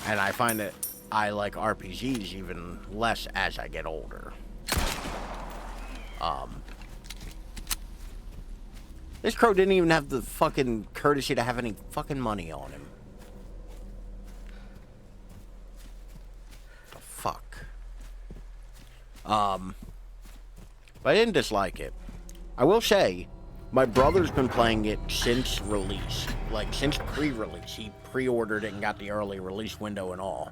And I find that I like RPGs even less as I get older. This crow didn't even have the fucking courtesy to have any fucking money on him. The fuck? But I didn't dislike it. I will say, my brother's been playing it since release. Like, since pre-release. He pre-ordered it and got the early release window and all.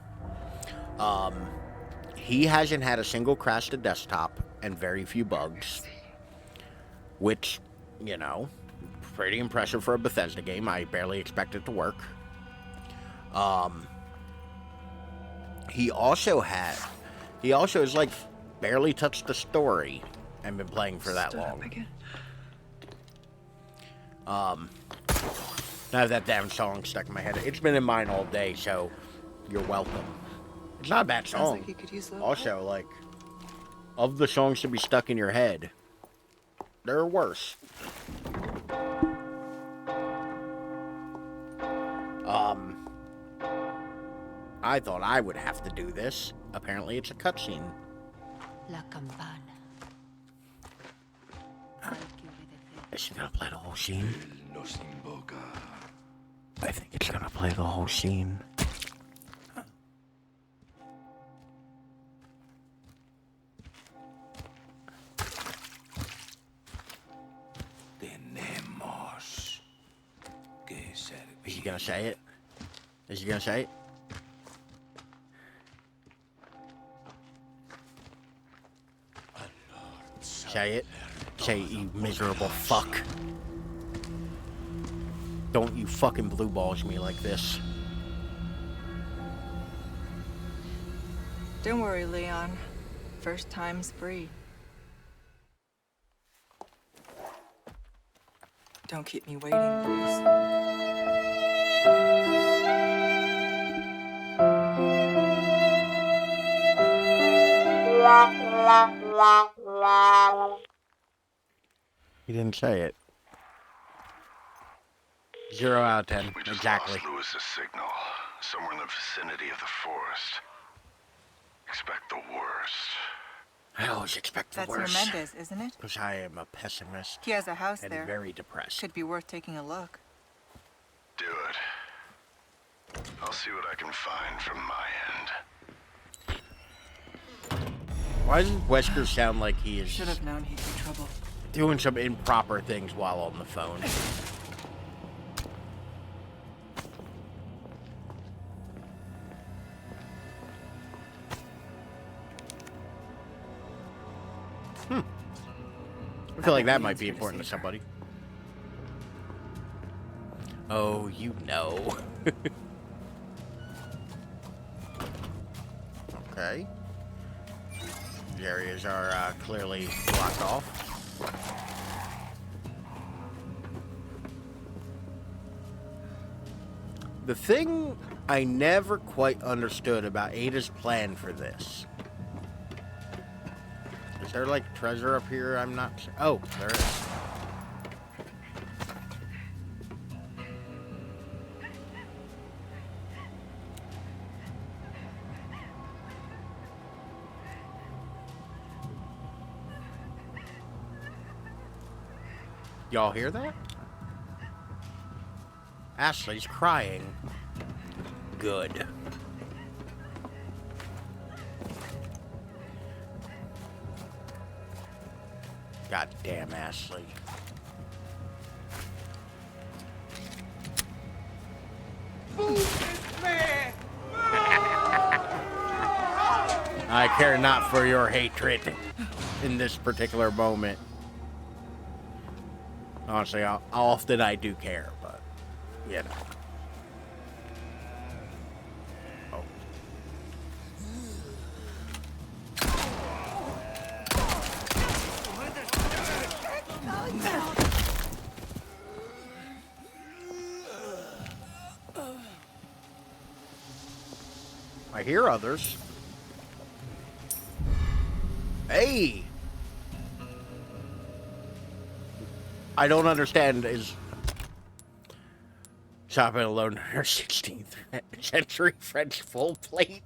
He hasn't had a single crash to desktop and very few bugs. Which, you know, pretty impressive for a Bethesda game. I barely expect it to work. He also has, like, barely touched the story and been playing for that long. I have that damn song stuck in my head. It's been in mine all day, so you're welcome. It's not a bad song. Sounds like you could use that. Also, like, of the songs to be stuck in your head, there are worse. I thought I would have to do this. Apparently, it's a cutscene. La campana. Is she gonna play the whole scene? I think it's gonna play the whole scene. he gonna say it? Is he gonna say it? Say it. Say it, you miserable fuck. Don't you fucking blue balls me like this. Don't worry, Leon. First time's free. Don't keep me waiting, please. He didn't say it. 0 out of 10. We just Exactly. lost Lewis's signal. Somewhere in the vicinity of the forest. Expect the worst. I always expect the That's worst. Menendez, isn't it? Because I am a pessimist He has a house and there. very depressed. Could be worth taking a look. Do it. I'll see what I can find from my end. Why does Wesker sound like he is Should have known he'd be trouble. doing some improper things while on the phone? I feel like that might be important to somebody. Oh, you know. Okay. The areas are clearly blocked off. The thing I never quite understood about Ada's plan for this. Is there like treasure up here? I'm not sure. Oh, there is. Y'all hear that? Ashley's crying. Good. God damn, Ashley. I care not for your hatred in this particular moment. Honestly, often I do care, but, you know. Oh. I hear others. Hey! I don't understand is shopping alone in her 16th century French full plate.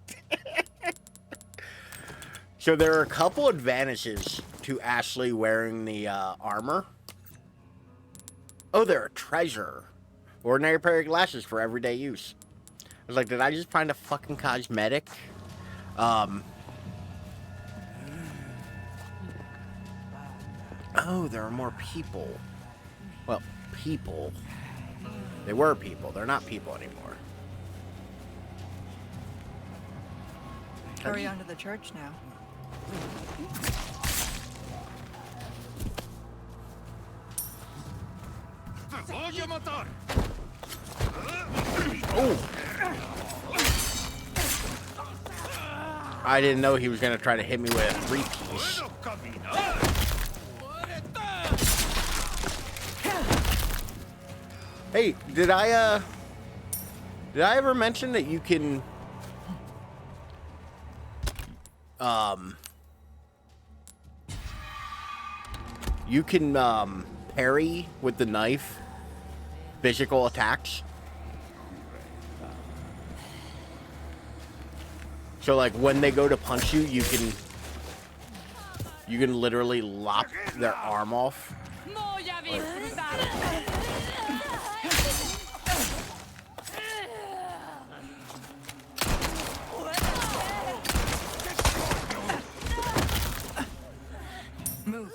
So there are a couple advantages to Ashley wearing the armor. Oh, they're a treasure. Ordinary pair of glasses for everyday use. I was like, did I just find a fucking cosmetic? Oh, there are more people. Well, people. They were people. They're not people anymore. Hurry on to the church now. Oh! I didn't know he was going to try to hit me with a 3-piece. Hey, did I ever mention that you can, parry with the knife physical attacks? So, like, when they go to punch you, you can literally lop their arm off. Move.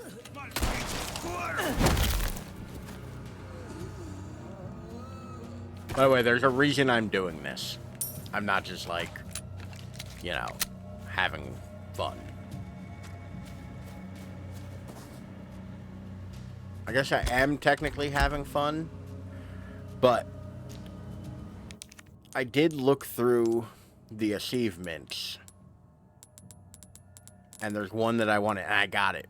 By the way, there's a reason I'm doing this. I'm not just like, you know, having fun. I guess I am technically having fun, but I did look through the achievements, and there's one that I wanted, and I got it.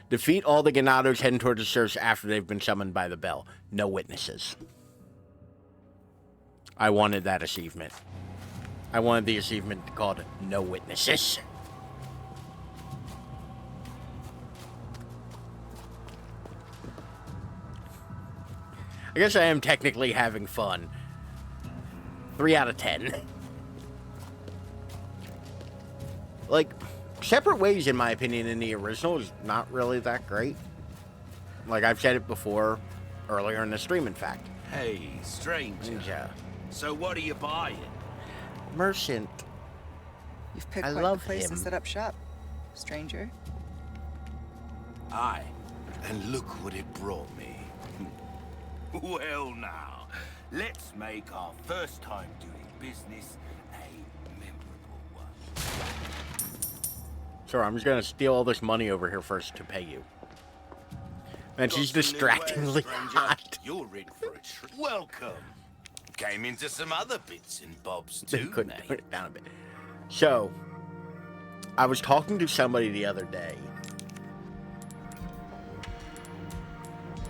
Defeat all the Ganados heading towards the church after they've been summoned by the bell. No witnesses. I wanted that achievement. I wanted the achievement called No Witnesses. I guess I am technically having fun. 3 out of 10. Like, Separate Ways, in my opinion, in the original is not really that great. Like, I've said it before, earlier in the stream, in fact. Hey, stranger. Yeah. So what are you buying? Merchant. You've picked I quite love the place him. to set up shop, stranger. Aye. And look what it brought me. Well now, let's make our first time doing business a memorable one. Sure, I'm just gonna steal all this money over here first to pay you. And she's Got some new wares, distractingly stranger. hot. You're in for a treat. Welcome. Came into some other bits and bobs They too, couldn't mate. put it down a bit. So, I was talking to somebody the other day.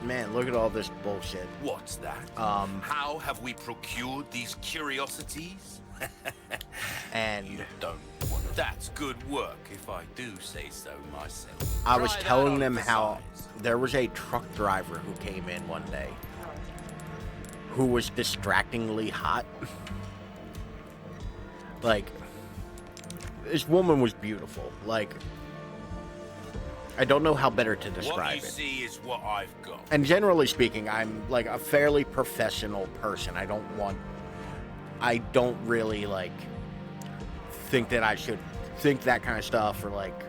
Man, look at all this bullshit. What's that? How have we procured these curiosities? And You don't want. That's good work, if I do say so myself. I was Try that telling on them for how size. there was a truck driver who came in one day who was distractingly hot. Like, this woman was beautiful. Like, I don't know how better to What describe you it. see is what I've got. And generally speaking, I'm like a fairly professional person. I don't really like think that I should think that kind of stuff or like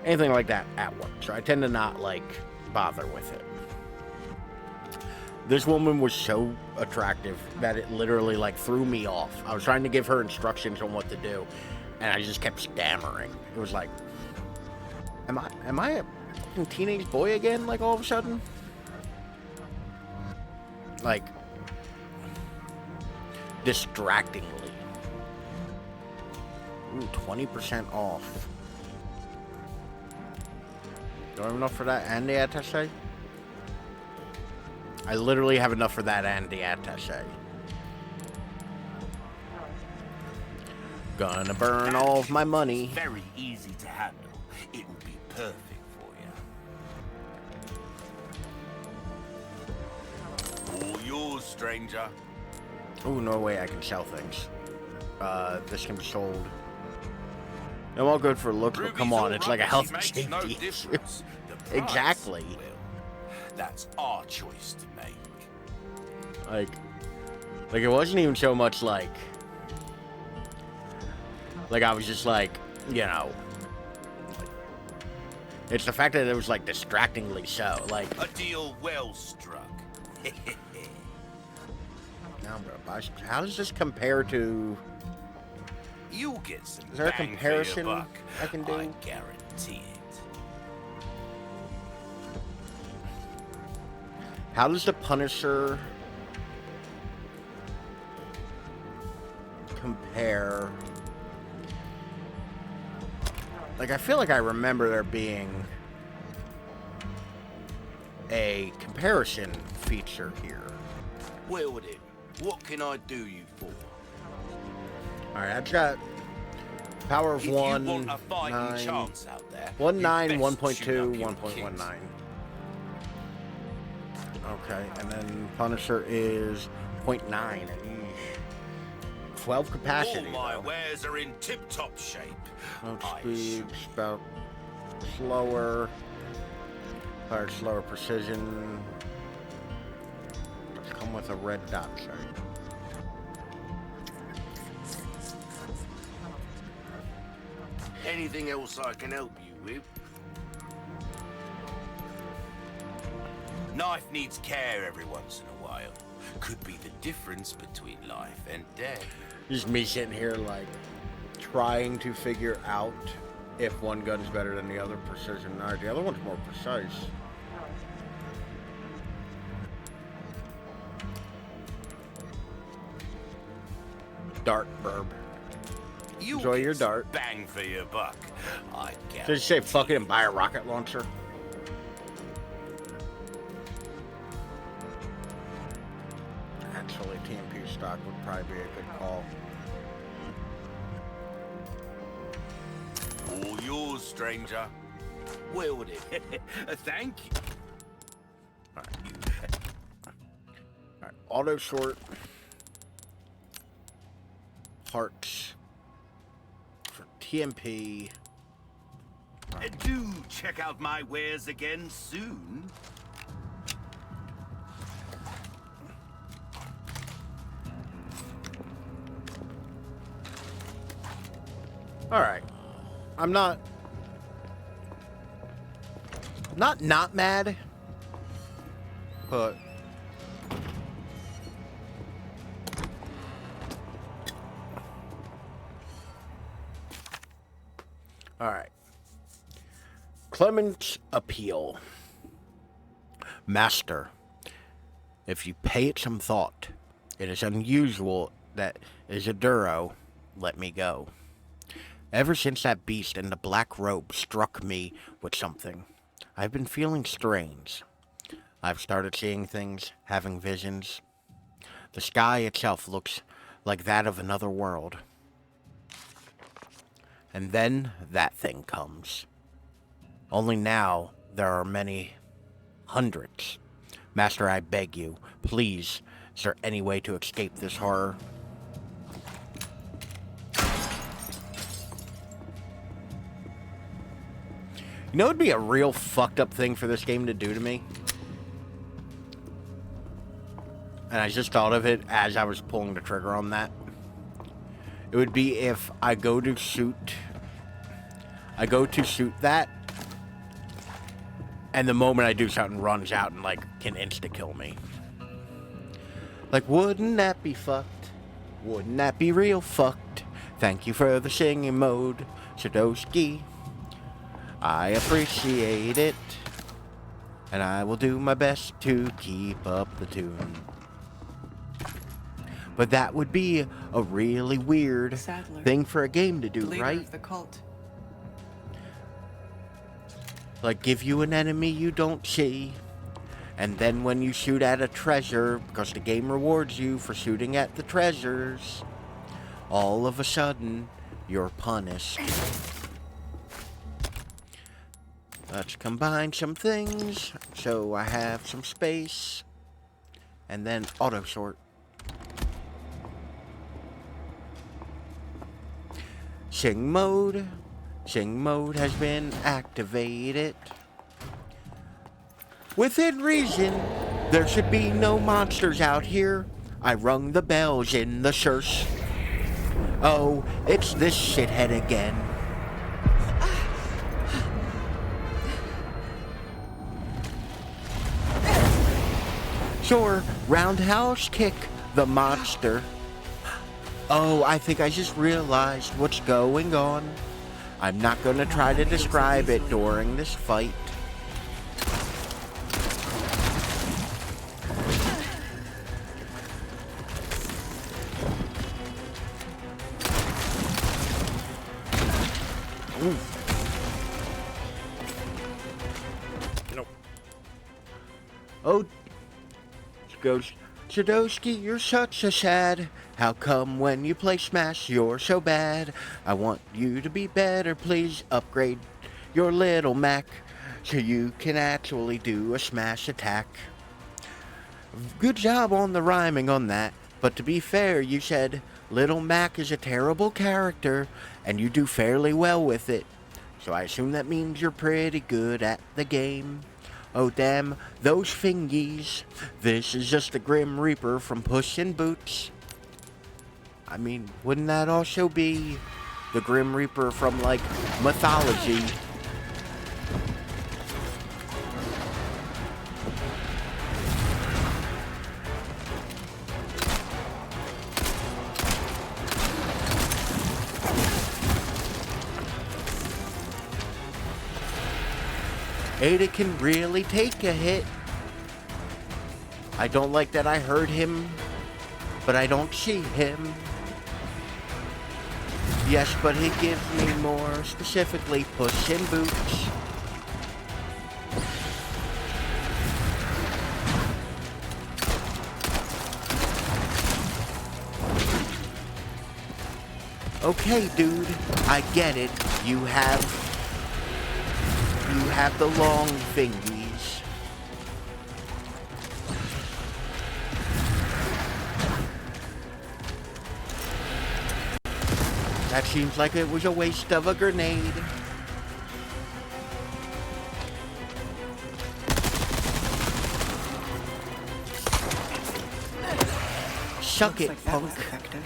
anything like that at work. So I tend to not like bother with it. This woman was so attractive that it literally like threw me off. I was trying to give her instructions on what to do, and I just kept stammering. It was like, am I a fucking teenage boy again? Like all of a sudden, like distractingly. Ooh, 20% off. Do I have enough for that and the attaché? I literally have enough for that and the attaché. Gonna burn all of my money. Very easy to handle. It will be perfect for you. All yours, stranger. Ooh, no way I can sell things. This can be sold. I'm all good for looks, but come on, it's like a health and Makes no safety issue. difference. The price, Exactly. well, that's our choice to make. Like it wasn't even so much like I was just like, you know, it's the fact that it was like distractingly so. Like, A deal well struck. now I'm gonna buy some. How does this compare to? You'll get some Is there a bang comparison for your buck. I can do? I guarantee it. How does the Punisher compare? Like, I feel like I remember there being a comparison feature here. Well then, what can I do you for? Alright, I've got power of If 1, you want a fighting 9, chance out there, 1, you 9, best 1.2, tune up your 1.19. kit. Okay, and then Punisher is 0.9. 12 capacity. All my though. wares are in tip-top shape. Mount I speed, spout slower, fire slower precision. Does come with a red dot, sorry. Anything else I can help you with? Knife needs care every once in a while. Could be the difference between life and death. Just me sitting here, like, trying to figure out if one gun's better than the other. Precision. All right, the other one's more precise. Dart burb. You Enjoy get your some dart. Bang for your buck. I Did you guess. say fuck it and buy a rocket launcher? Actually, TMP stock would probably be a good call. All yours, stranger. Wield it. Thank you. Alright, auto sort. Hearts. For TMP. Do check out my wares again soon. Alright. I'm not mad. But alright. Clement's appeal. Master, if you pay it some thought, it is unusual that Isidoro let me go. Ever since that beast in the black robe struck me with something, I've been feeling strange. I've started seeing things, having visions. The sky itself looks like that of another world. And then that thing comes. Only now there are many hundreds. Master, I beg you, please, is there any way to escape this horror? You know what would be a real fucked up thing for this game to do to me? And I just thought of it as I was pulling the trigger on that. It would be if I go to shoot that, and the moment I do something runs out and, like, can insta-kill me. Like, wouldn't that be fucked? Wouldn't that be real fucked? Thank you for the singing mode, Sadowski. I appreciate it, and I will do my best to keep up the tune. But that would be a really weird Sadler, thing for a game to do, leader right? of the cult. Like, give you an enemy you don't see, and then when you shoot at a treasure, because the game rewards you for shooting at the treasures, all of a sudden, you're punished. Let's combine some things, so I have some space, and then auto sort. Sing mode has been activated. Within reason, there should be no monsters out here. I rung the bells in the church. Oh, it's this shithead again. Sure, roundhouse kick the monster. Oh, I think I just realized what's going on. I'm not gonna try to describe it during this fight. Ooh. Nope. Oh, goes, Sadowski, you're such a sad. How come when you play Smash you're so bad? I want you to be better, please upgrade your little Mac so you can actually do a Smash attack. Good job on the rhyming on that, but to be fair, you said Little Mac is a terrible character and you do fairly well with it. So I assume that means you're pretty good at the game. Oh damn, those fingies. This is just the Grim Reaper from Puss in Boots. I mean, wouldn't that also be the Grim Reaper from, like, mythology? Ada can really take a hit. I don't like that I heard him, but I don't see him. Yes, but he gives me more, specifically Puss in Boots. Okay, dude, I get it. You have the long fingies. That seems like it was a waste of a grenade. Suck Looks it, like that punk. was effective.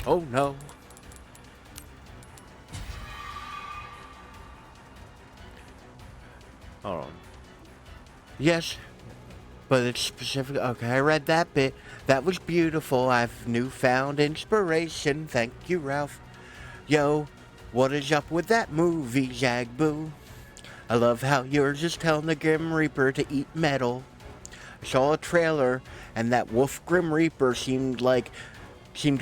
Oh no. Hold on. Yes, but it's specific. Okay, I read that bit. That was beautiful. I've newfound inspiration. Thank you, Ralph. Yo, what is up with that movie, Jagboo? I love how you're just telling the Grim Reaper to eat metal. I saw a trailer, and that Wolf Grim Reaper seemed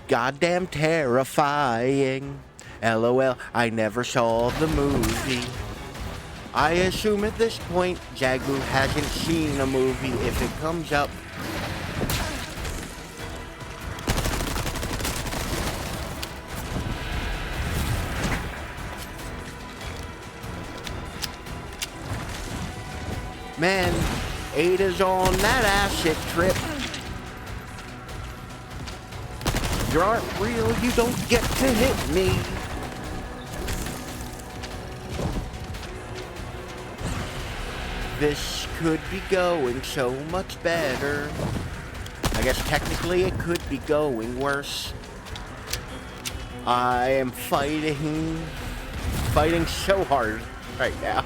goddamn terrifying. LOL, I never saw the movie. I assume at this point, Jagboo hasn't seen a movie if it comes up. Man, Ada's on that acid trip. You aren't real, you don't get to hit me. This could be going so much better. I guess technically it could be going worse. I am fighting so hard right now.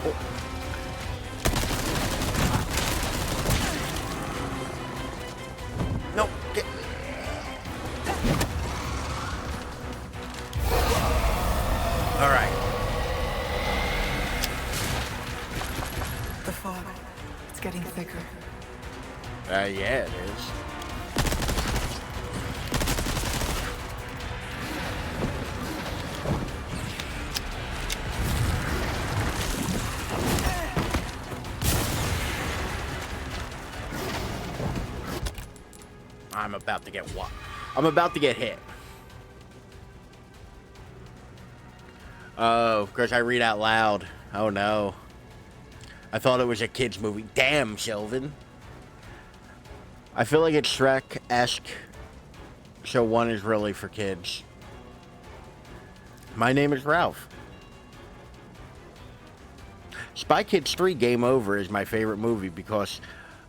No, get... All right. The fog, it's getting thicker. Yeah, it is. I'm about to get what? I'm about to get hit. Oh, because I read out loud. Oh no. I thought it was a kid's movie. Damn, Sylvan. I feel like it's Shrek-esque, so one is really for kids. My name is Ralph. Spy Kids 3 Game Over is my favorite movie because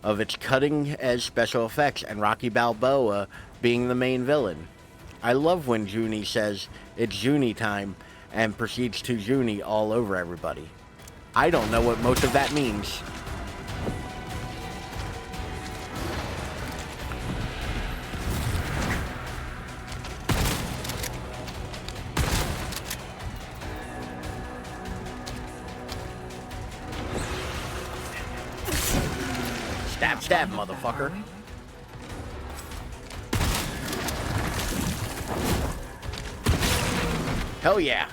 of its cutting-edge special effects and Rocky Balboa being the main villain. I love when Junie says, "It's Junie time," and proceeds to Junie all over everybody. I don't know what most of that means. Stab, stab, motherfucker. Hell yeah.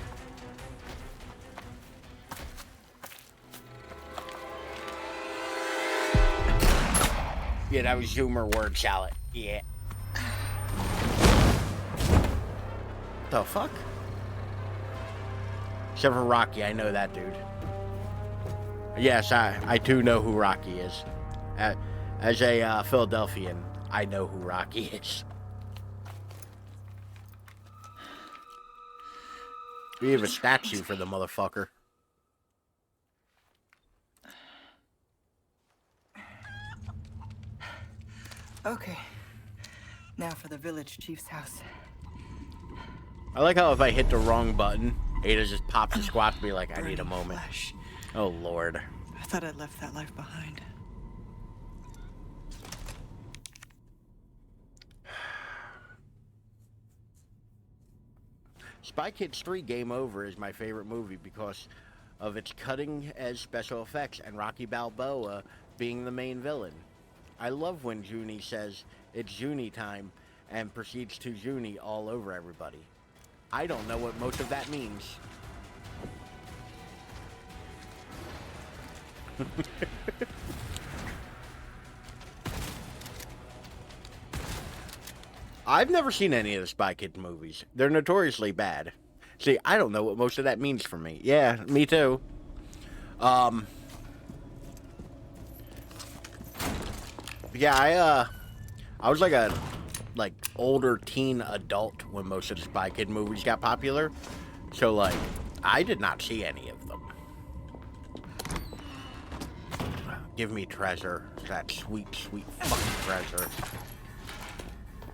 Yeah, that was humor word salad. Yeah. The fuck? Except for Rocky, I know that dude. Yes, I do know who Rocky is. As a Philadelphian, I know who Rocky is. We have a statue for the motherfucker. Okay. Now for the village chief's house. I like how if I hit the wrong button, Ada just pops a squat to be like, I need a moment. Flesh. Oh, Lord. I thought I'd left that life behind. Spy Kids 3 Game Over is my favorite movie because of its cutting-edge special effects and Rocky Balboa being the main villain. I love when Junie says, "It's Junie time," and proceeds to Junie all over everybody. I don't know what most of that means. I've never seen any of the Spy Kids movies. They're notoriously bad. See, I don't know what most of that means for me. Yeah, me too. Yeah, I was like a older teen adult when most of the Spy Kid movies got popular. So like, I did not see any of them. Give me treasure. That sweet, sweet fucking treasure.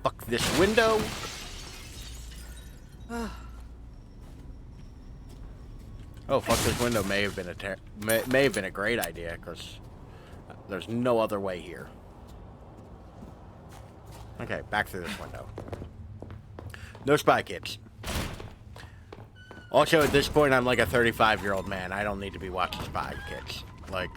Fuck this window. Oh, fuck this window may have been may have been a great idea because there's no other way here. Okay, back through this window. No Spy Kids. Also, at this point, I'm like a 35-year-old man. I don't need to be watching Spy Kids. Like,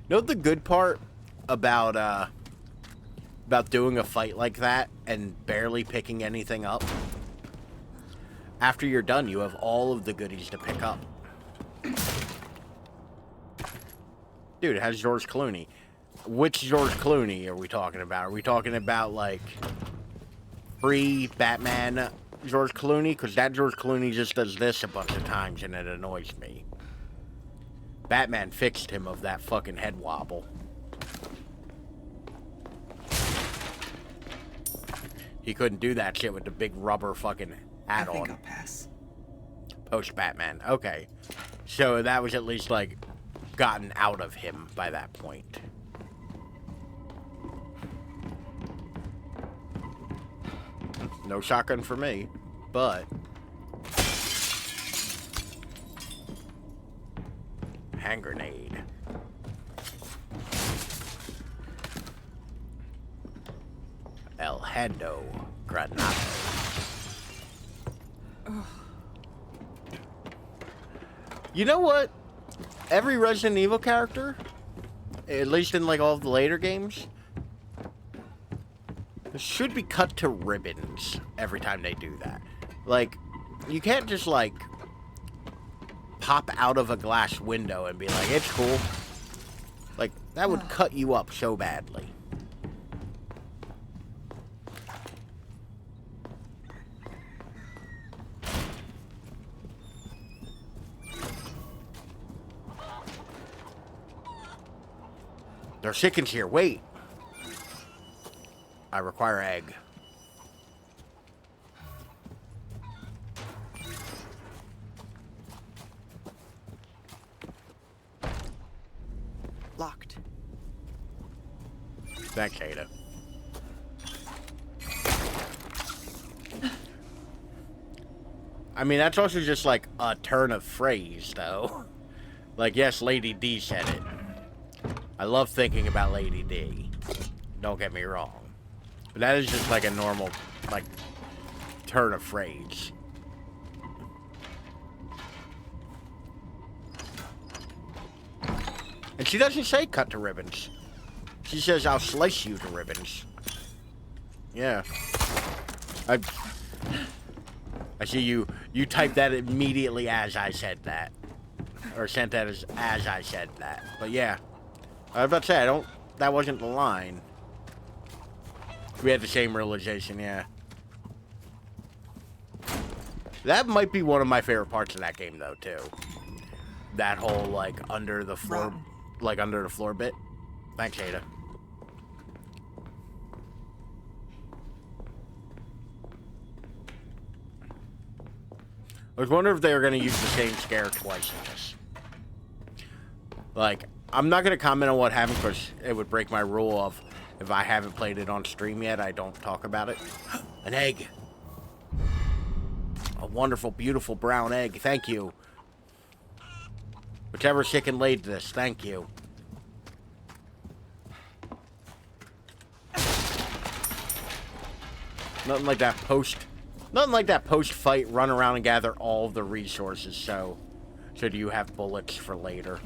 you know the good part about doing a fight like that and barely picking anything up? After you're done, you have all of the goodies to pick up. Dude, it has George Clooney. Which George Clooney are we talking about? Are we talking about, like, pre-Batman George Clooney? Because that George Clooney just does this a bunch of times and it annoys me. Batman fixed him of that fucking head wobble. He couldn't do that shit with the big rubber fucking hat on. I think I'll pass. Post-Batman. Okay. So that was at least, like, gotten out of him by that point. No shotgun for me, but... hand grenade. El Hendo Granado. You know what? Every Resident Evil character, at least in like all of the later games, should be cut to ribbons every time they do that. Like, you can't just like pop out of a glass window and be like, it's cool. Like, that would cut you up so badly. There's chickens here. Wait. I require egg. Locked. Thanks, Ada. I mean, that's also just like a turn of phrase, though. Like, yes, Lady D said it. I love thinking about Lady D. Don't get me wrong. But that is just like a normal, like, turn of phrase. And she doesn't say cut to ribbons. She says, I'll slice you to ribbons. Yeah. I see you typed that immediately as I said that. Or sent that as I said that. But yeah. I was about to say, that wasn't the line. We had the same realization, yeah. That might be one of my favorite parts of that game, though, too. That whole, like, under the floor bit. Thanks, Ada. I was wondering if they were going to use the same scare twice in this. Like, I'm not going to comment on what happened because it would break my rule of If I haven't played it on stream yet, I don't talk about it. An egg. A wonderful, beautiful brown egg. Thank you. Whichever chicken laid this, thank you. Nothing like that post-fight run around and gather all of the resources, so do you have bullets for later?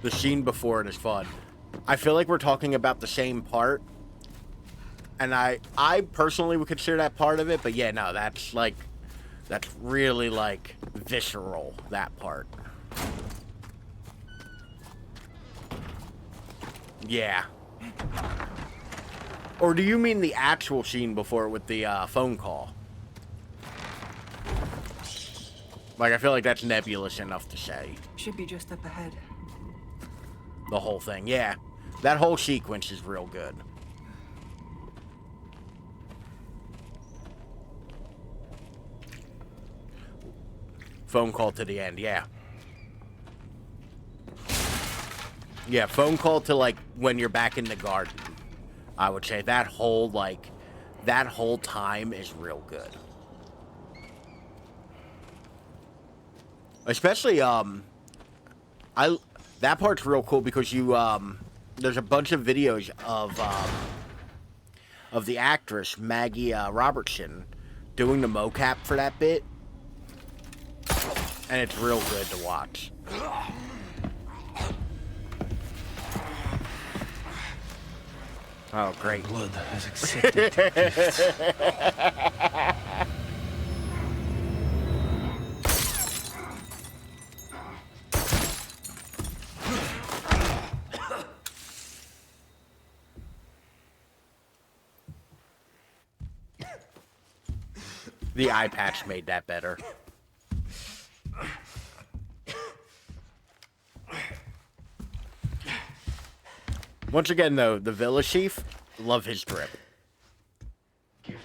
The scene before it is fun. I feel like we're talking about the same part. And I personally would consider that part of it, but yeah, no, that's really, like, visceral, that part. Yeah. Or do you mean the actual scene before it with the phone call? Like, I feel like that's nebulous enough to say. Should be just up ahead. The whole thing, yeah. That whole sequence is real good. Phone call to the end, yeah. Yeah, phone call to, like, when you're back in the garden. I would say that whole time is real good. Especially, that part's real cool because you, there's a bunch of videos of the actress, Maggie, Robertson, doing the mocap for that bit. And it's real good to watch. Oh, great. Blood has accepted gifts. The eye patch made that better. Once again, though, the village chief, love his drip. Gift.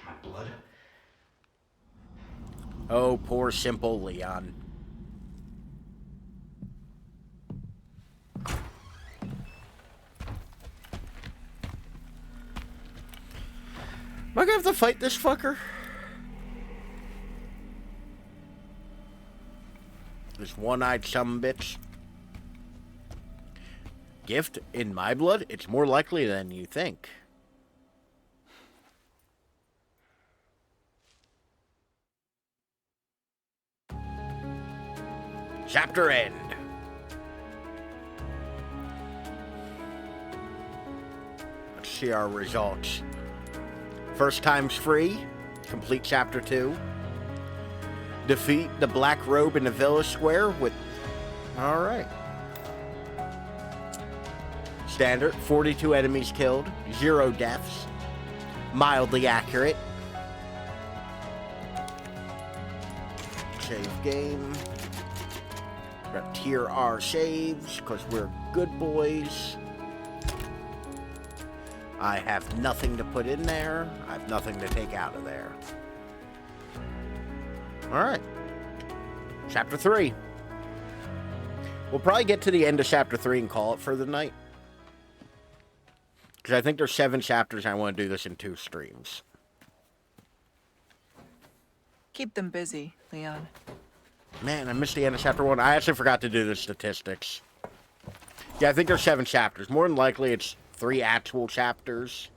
My blood. Oh, poor simple Leon. Am I gonna have to fight this fucker? This one-eyed sumbitch. Gift in my blood? It's more likely than you think. Chapter end. Let's see our results. First time's free. Complete chapter 2. Defeat the black robe in the village square with... Alright. Standard, 42 enemies killed, 0 deaths. Mildly accurate. Save game. Got tier R saves, because we're good boys. I have nothing to put in there. I have nothing to take out of there. Alright. Chapter 3. We'll probably get to the end of chapter 3 and call it for the night. Because I think there's 7 chapters and I want to do this in 2 streams. Keep them busy, Leon. Man, I missed the end of chapter 1. I actually forgot to do the statistics. Yeah, I think there's 7 chapters. More than likely it's 3 actual chapters.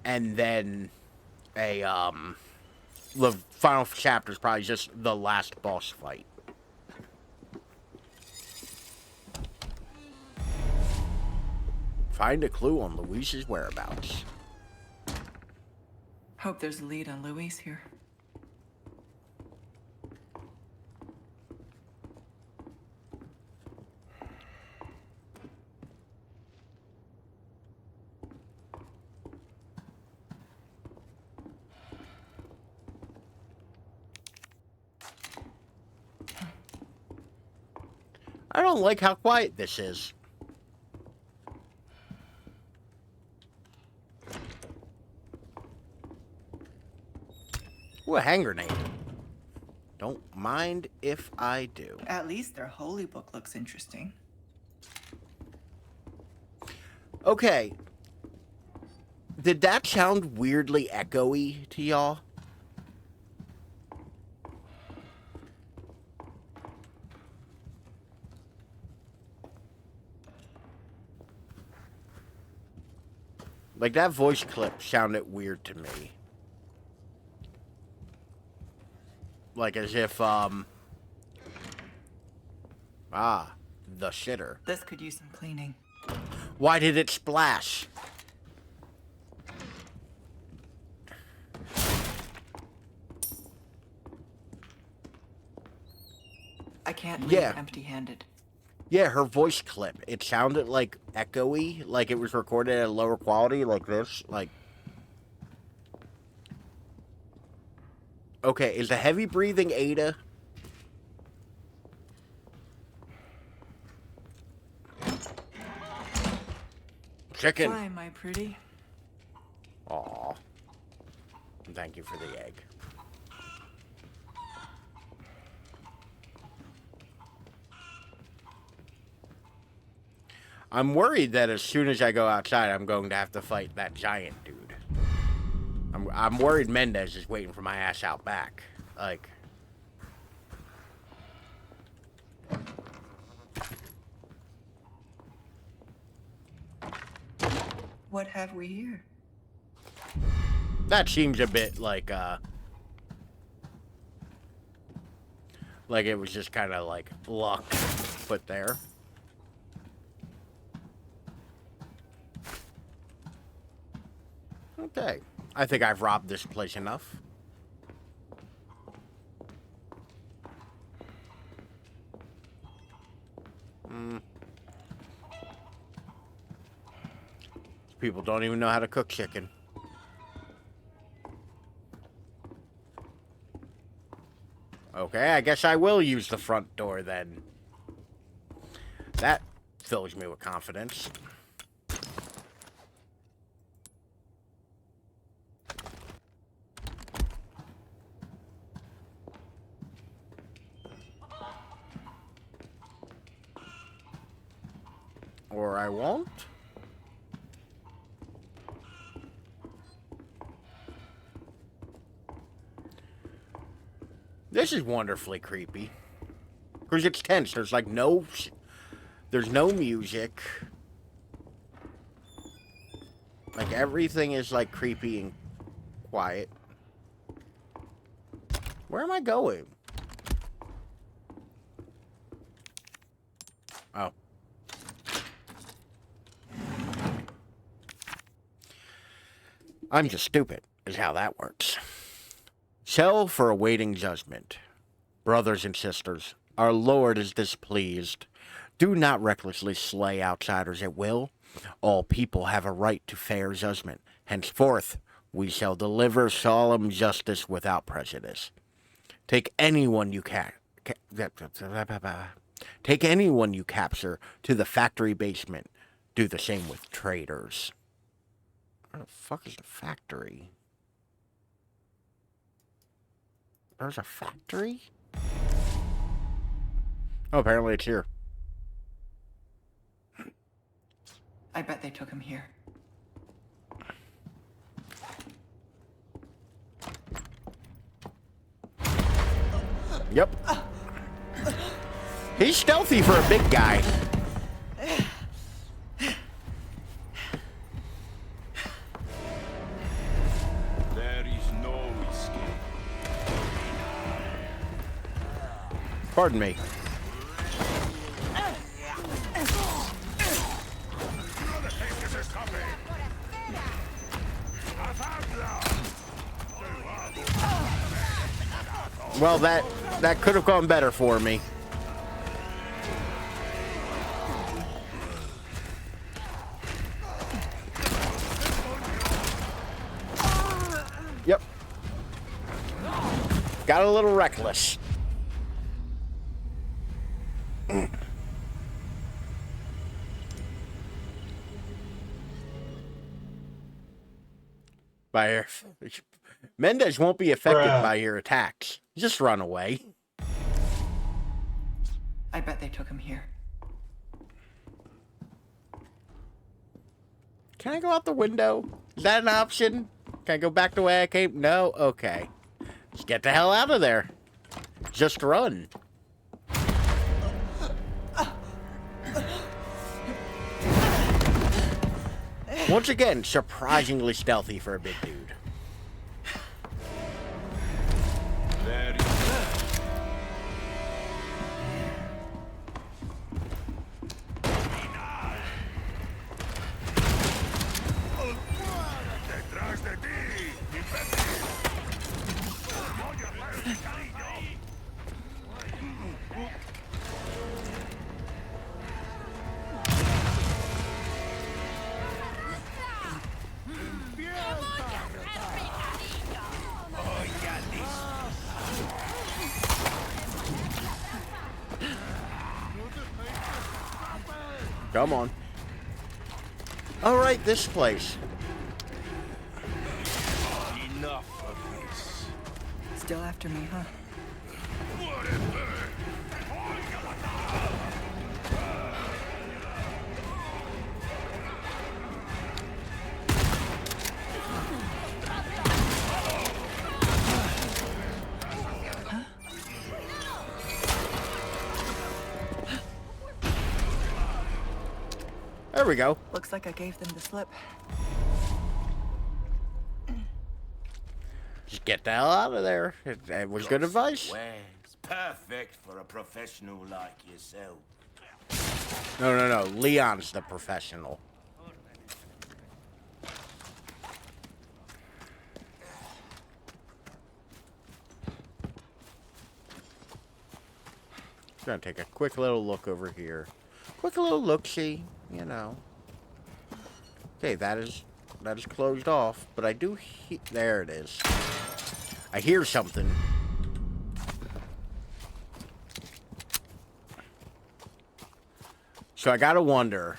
And then the final chapter is probably just the last boss fight. Find a clue on Luis's whereabouts. Hope there's a lead on Luis here. All don't like how quiet this is. Ooh, a hand grenade. Don't mind if I do. At least their holy book looks interesting. Okay. Did that sound weirdly echoey to y'all? Like, that voice clip sounded weird to me. Like, as if, the shitter. This could use some cleaning. Why did it splash? I can't leave Yeah. empty-handed. Yeah, her voice clip. It sounded, like, echoey. Like it was recorded at a lower quality, like this. Like... Okay, is the heavy breathing Ada? Chicken. Fly, my pretty. Aw. Thank you for the egg. I'm worried that as soon as I go outside, I'm going to have to fight that giant dude. I'm worried Mendez is waiting for my ass out back. Like... What have we here? That seems a bit like it was just kind of like luck put there. Okay. I think I've robbed this place enough. People don't even know how to cook chicken. Okay, I guess I will use the front door then. That fills me with confidence. Or I won't. This is wonderfully creepy. Because it's tense. There's like there's no music. Like everything is like creepy and quiet. Where am I going? Oh. I'm just stupid, is how that works. Cell for awaiting judgment. Brothers and sisters, our Lord is displeased. Do not recklessly slay outsiders at will. All people have a right to fair judgment. Henceforth, we shall deliver solemn justice without prejudice. Take anyone you take anyone you capture to the factory basement. Do the same with traitors. Where the fuck is the factory? There's a factory? Oh, apparently it's here. I bet they took him here. Yep. He's stealthy for a big guy. There is no escape. Pardon me. Well, that could have gone better for me. Yep. Got a little reckless. by her. Mendez won't be affected Bruh. by your attacks. Just run away. I bet they took him here. Can I go out the window? Is that an option? Can I go back the way I came? No? Okay. Just get the hell out of there. Just run. Once again, surprisingly stealthy for a big dude. Detrás de ti, imbécil. Oye, padre, cariño. Come on. All right, this place. Enough of this. Still after me, huh? There we go. Looks like I gave them the slip. Just get the hell out of there. It was good advice. Wares. Perfect for a professional like yourself. No. Leon's the professional. Gonna take a quick little look over here. Quick little look-see, you know. Okay, that is closed off, but I do there it is. I hear something. So I gotta wonder.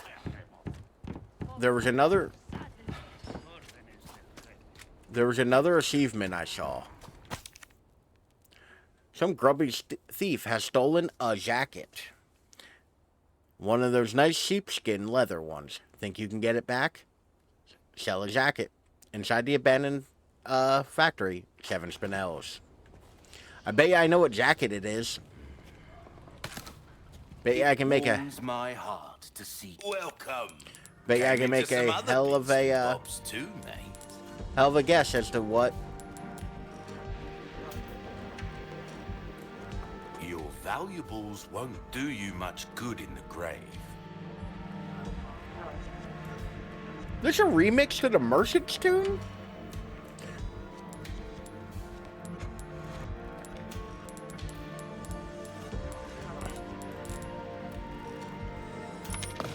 There was another achievement I saw. Some grubby thief has stolen a jacket. One of those nice sheepskin leather ones. Think you can get it back? Sell a jacket. Inside the abandoned factory, 7 spinels. I bet you I know what jacket it is. Bet you I can make a... Warms my heart to see. Welcome. Bet you I can Came make into a some other hell of bits and a... bobs too, mate. hell of a guess as to what... Your valuables won't do you much good in the grave. There's a remix to the Merchant's tune?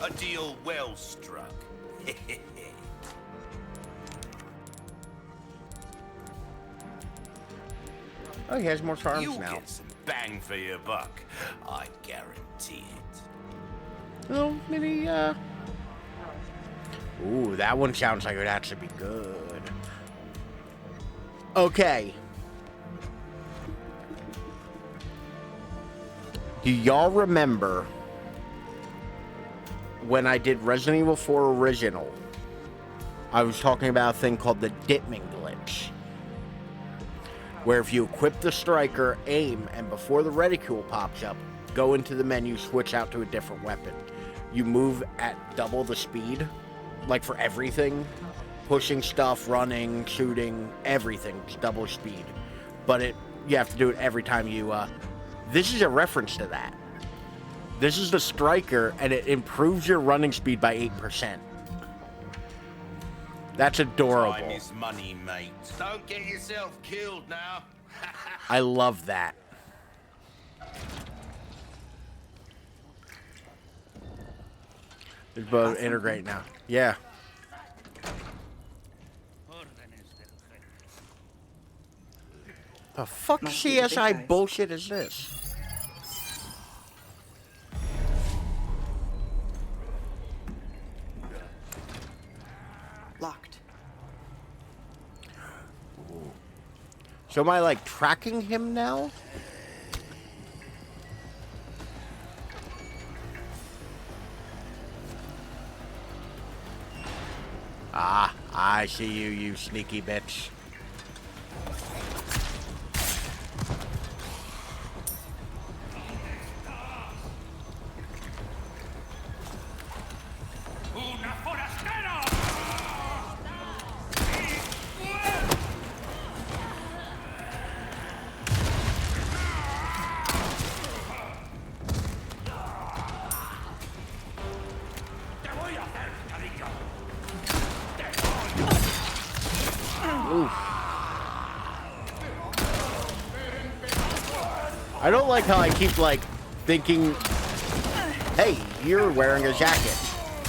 A deal well struck. Oh, he has more charms You'll now. get some bang for your buck. I guarantee it. Little mini, Ooh, that one sounds like it would actually be good. Okay. Do y'all remember when I did Resident Evil 4 Original? I was talking about a thing called the Ditman glitch. Where if you equip the striker, aim, and before the reticule pops up, go into the menu, switch out to a different weapon. You move at double the speed, like for everything. Pushing stuff, running, shooting, everything, just double speed. But you have to do it every time you, this is a reference to that. This is the striker, and it improves your running speed by 8%. That's adorable. Time is money, mate. Don't get yourself killed now. I love that. They're both integrate now. Yeah. The fuck Must be the big CSI guys. bullshit is this? Locked. So am I, like, tracking him now? Ah, I see you, you sneaky bitch. ¡Una forastera! ¡Te voy a hacer, cariño! I don't like how I keep, like, thinking, hey, you're wearing a jacket.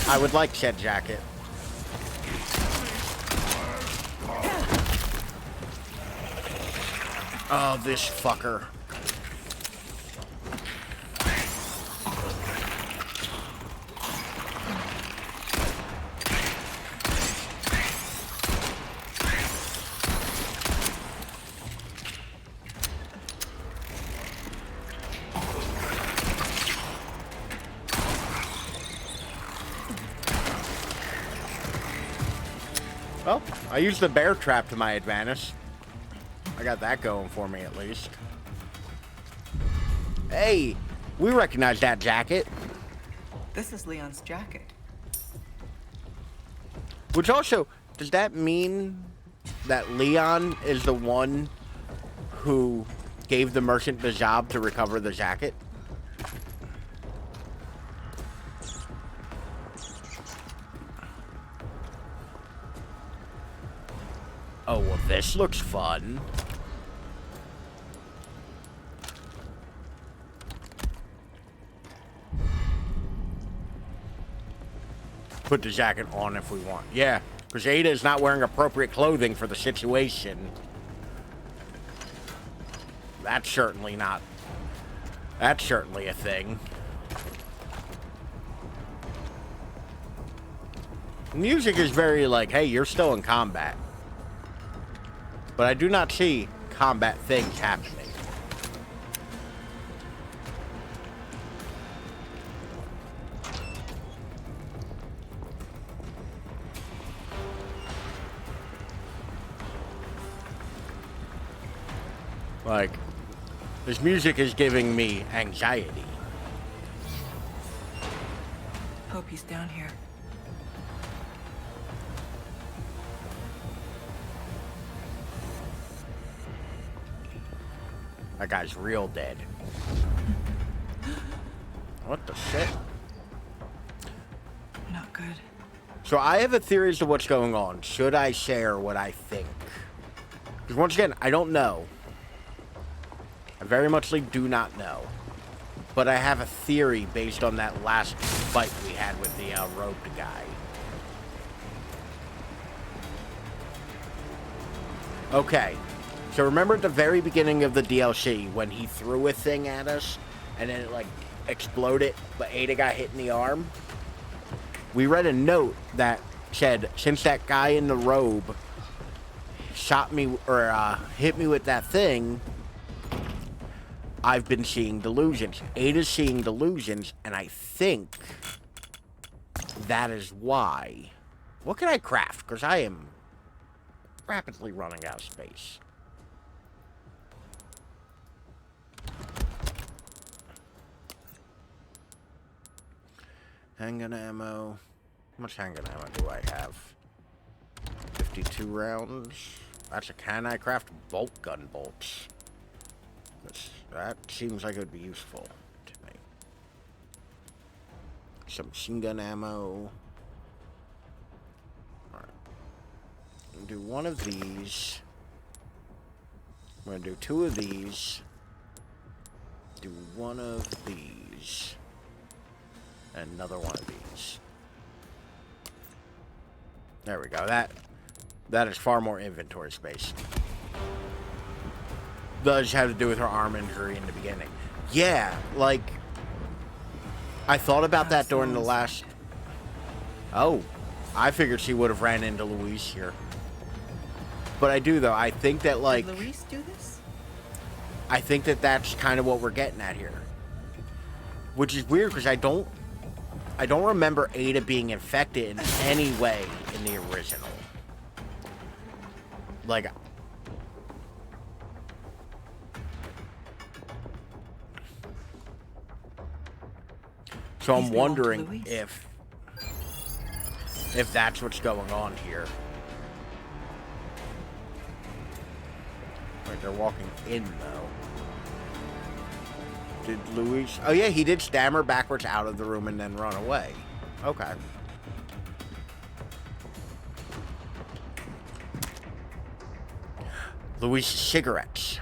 I would like said jacket. Oh, this fucker. Well, I used the bear trap to my advantage. I got that going for me at least. Hey, we recognize that jacket. This is Leon's jacket. Which also, does that mean that Leon is the one who gave the merchant the job to recover the jacket? Oh, well, this looks fun. Put the jacket on if we want. Yeah, because Ada is not wearing appropriate clothing for the situation. That's certainly not. That's certainly a thing. Music is very like, hey, you're still in combat. But I do not see combat things happening. Like, this music is giving me anxiety. Hope he's down here. That guy's real dead. What the shit? Not good. So I have a theory as to what's going on. Should I share what I think? Because once again, I don't know. I very muchly do not know. But I have a theory based on that last fight we had with the robed guy. Okay. So remember at the very beginning of the DLC when he threw a thing at us and then it like exploded, but Ada got hit in the arm? We read a note that said, since that guy in the robe shot me or hit me with that thing, I've been seeing delusions. Ada's seeing delusions, and I think that is why. What can I craft? Because I am rapidly running out of space. Handgun ammo. How much handgun ammo do I have? 52 rounds. Can I craft bolt gun bolts? That seems like it would be useful to me. Some machine gun ammo. Alright. Do one of these. I'm going to do two of these. Do one of these. And another one of these. There we go. That is far more inventory space. Does have to do with her arm injury in the beginning. Yeah, like, I thought about that during the last... Oh, I figured she would have ran into Louise here. but I do though. I think that like Did Luis do this? I think that that's kind of what we're getting at here, which is weird because I don't remember Ada being infected in any way in the original. Like, so I'm These belong to wondering Luis. if that's what's going on here. Like they're walking in though. Did Luis? Oh yeah, he did stammer backwards out of the room and then run away. Okay. Luis' cigarettes.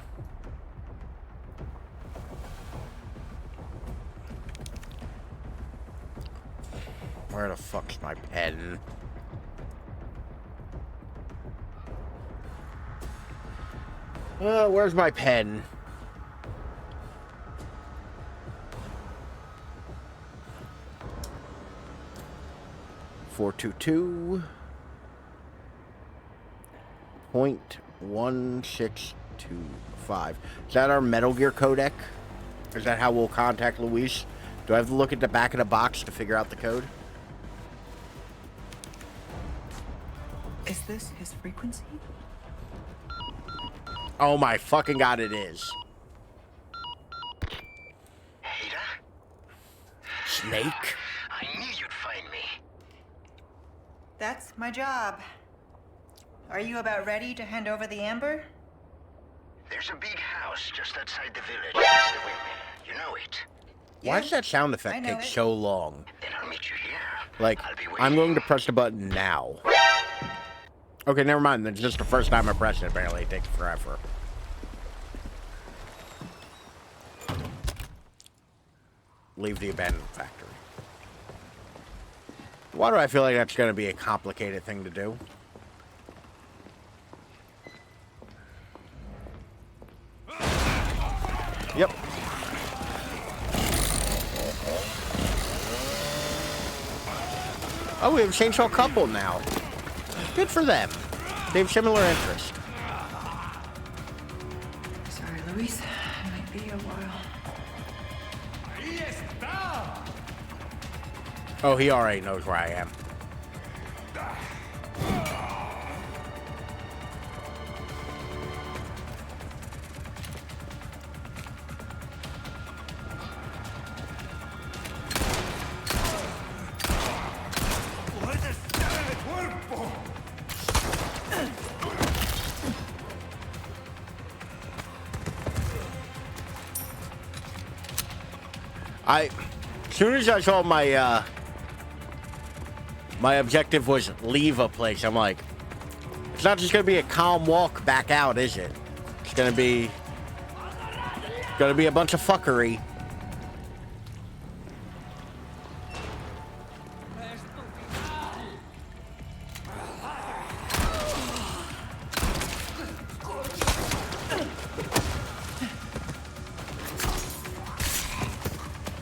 Where the fuck's my pen? Where's my pen? .422.1625. Is that our Metal Gear codec? Is that how we'll contact Luis? Do I have to look at the back of the box to figure out the code? Is this his frequency? Oh my fucking god, it is. Ada? Snake? I knew you'd find me. That's my job. Are you about ready to hand over the amber? There's a big house just outside the village past the windmill. You know it. Why Yeah, does that sound I effect know take it. so long? Then I'll meet you here. Like, I'll be waiting. I'm going to press the button now. Okay, never mind. That's just the first time I press it. Apparently, it takes forever. Leave the abandoned factory. Why do I feel like that's going to be a complicated thing to do? Yep. Oh, we have a chainsaw couple now. Good for them. They have similar interests. Sorry, Luis. It might be a while. Oh, he already knows where I am. As soon as I saw my my objective was leave a place, I'm like, it's not just gonna be a calm walk back out, is it? It's gonna be a bunch of fuckery.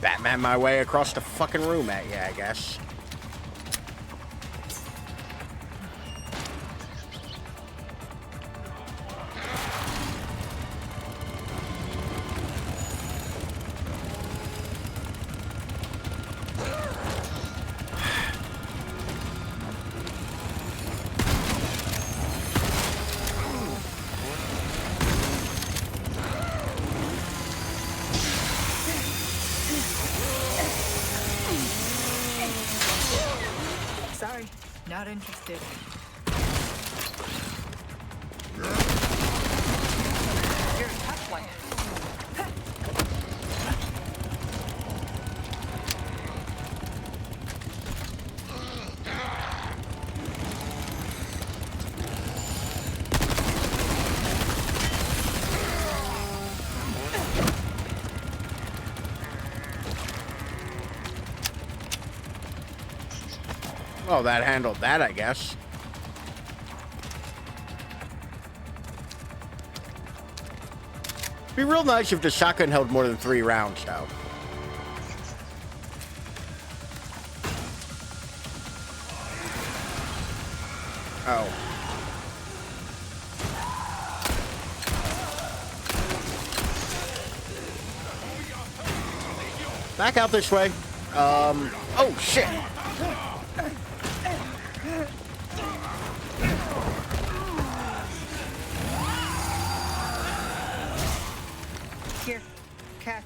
Batman my way across the fucking room at you, I guess. Sorry, not interested. You're a tough one. Well, that handled that, I guess. Be real nice if the shotgun held more than 3 rounds, though. Oh. Back out this way. Oh, shit. Here, catch.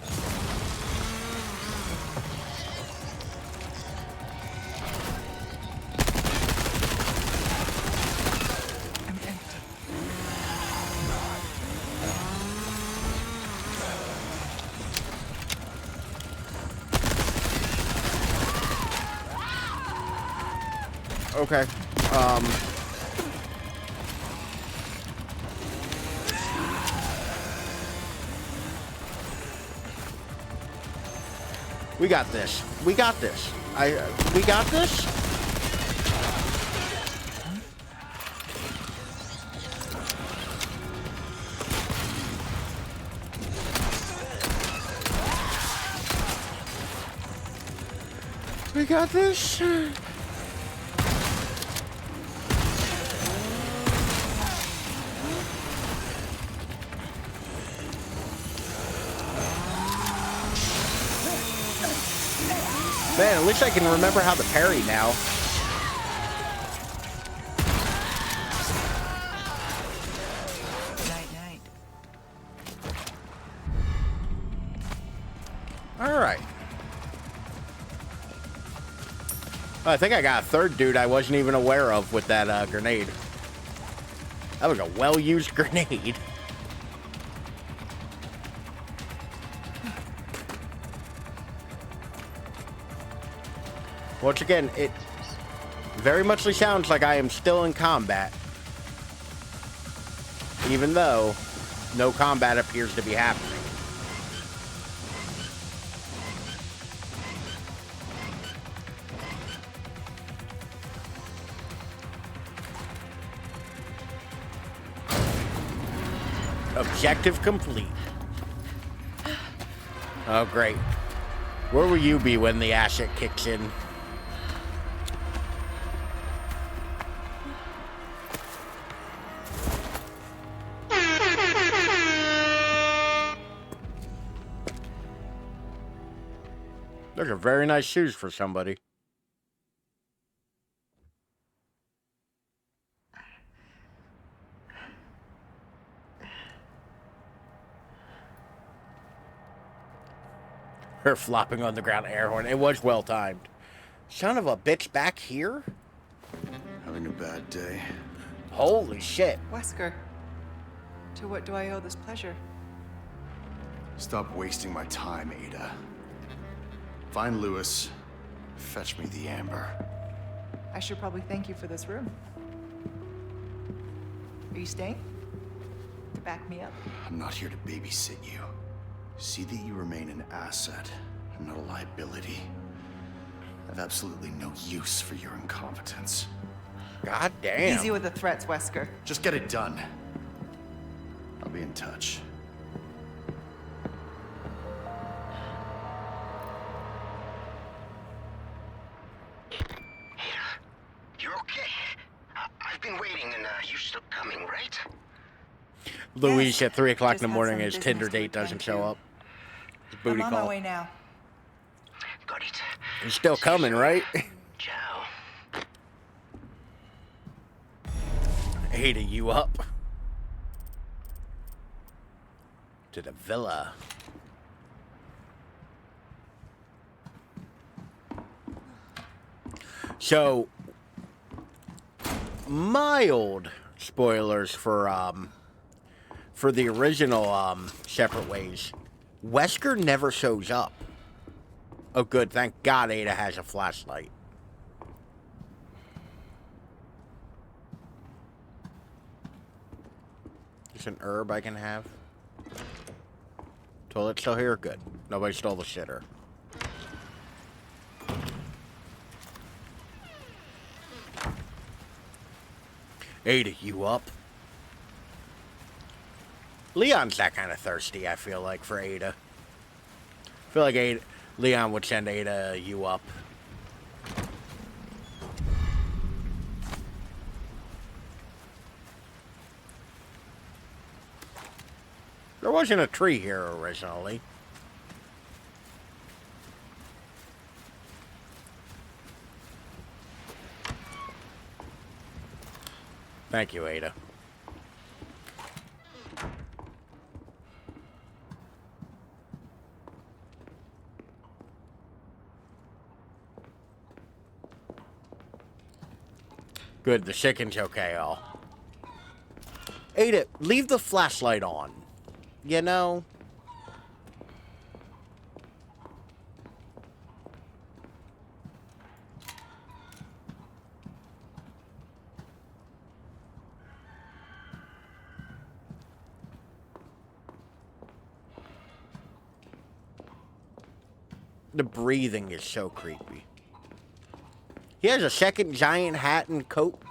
I'm empty. Okay. We got this. We got this. We got this? We got this. Man, at least I can remember how to parry now. Night, night. Alright. I think I got a third dude I wasn't even aware of with that grenade. That was a well-used grenade. Once again, it very muchly sounds like I am still in combat. Even though no combat appears to be happening. Objective complete. Oh, great. Where will you be when the asset kicks in? Those are very nice shoes for somebody. Her flopping on the ground air horn. It was well timed. Son of a bitch, back here? Having a bad day. Holy shit. Wesker, to what do I owe this pleasure? Stop wasting my time, Ada. Find Lewis. Fetch me the amber. I should probably thank you for this room. Are you staying? To back me up? I'm not here to babysit you. See that you remain an asset, and not a liability. I have absolutely no use for your incompetence. God damn. Easy with the threats, Wesker. Just get it done. I'll be in touch. You're okay. I've been waiting, and you're still coming, right? Louise Yes. at 3 o'clock in Just the had morning, some his business Tinder to date attend doesn't show to. up. His booty I'm on my call. way now. Got it. He's still coming, right? Ciao. Ada, you up? To the villa. So, mild spoilers for the original Separate Ways. Wesker never shows up. Oh, good. Thank God Ada has a flashlight. There's an herb I can have. Toilet still here? Good. Nobody stole the shitter. Ada, you up? Leon's that kind of thirsty, I feel like, for Ada. I feel like Leon would send Ada, you up. There wasn't a tree here originally. Thank you, Ada. Good, the chicken's okay, all. Ada, leave the flashlight on. You know? The breathing is so creepy. He has a second giant hat and coat.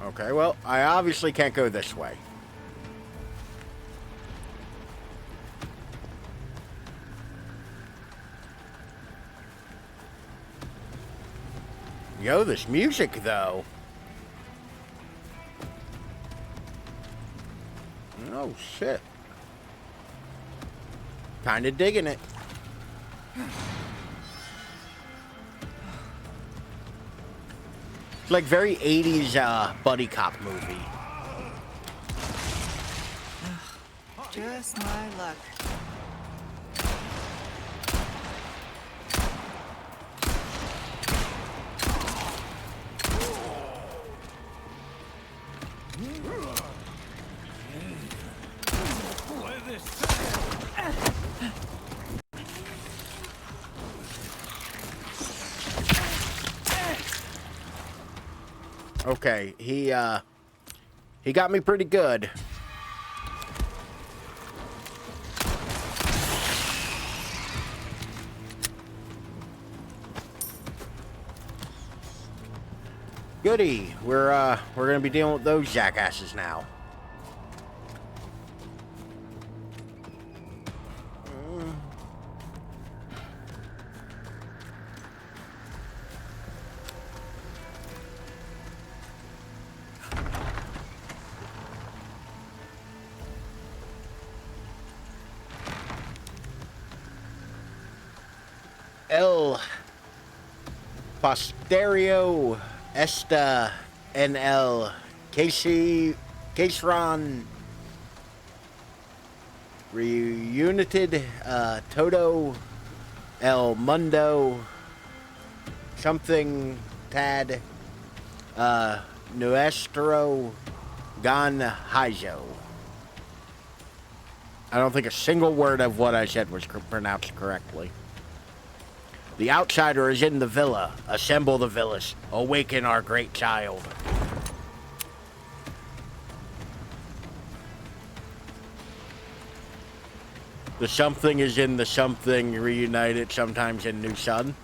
Okay, well, I obviously can't go this way. Yo, this music, though. Oh, shit. Kinda digging it. It's like very 80s buddy cop movie. Just my luck. Okay, he got me pretty good. Goody, we're gonna be dealing with those jackasses now. El Posterio Esta en el Caseron Reunited Todo El Mundo something Tad Nuestro Ganhajo. I don't think a single word of what I said was pronounced correctly. The outsider is in the villa. Assemble the villas. Awaken our great child. The something is in the something. Reunited sometimes in New Sun.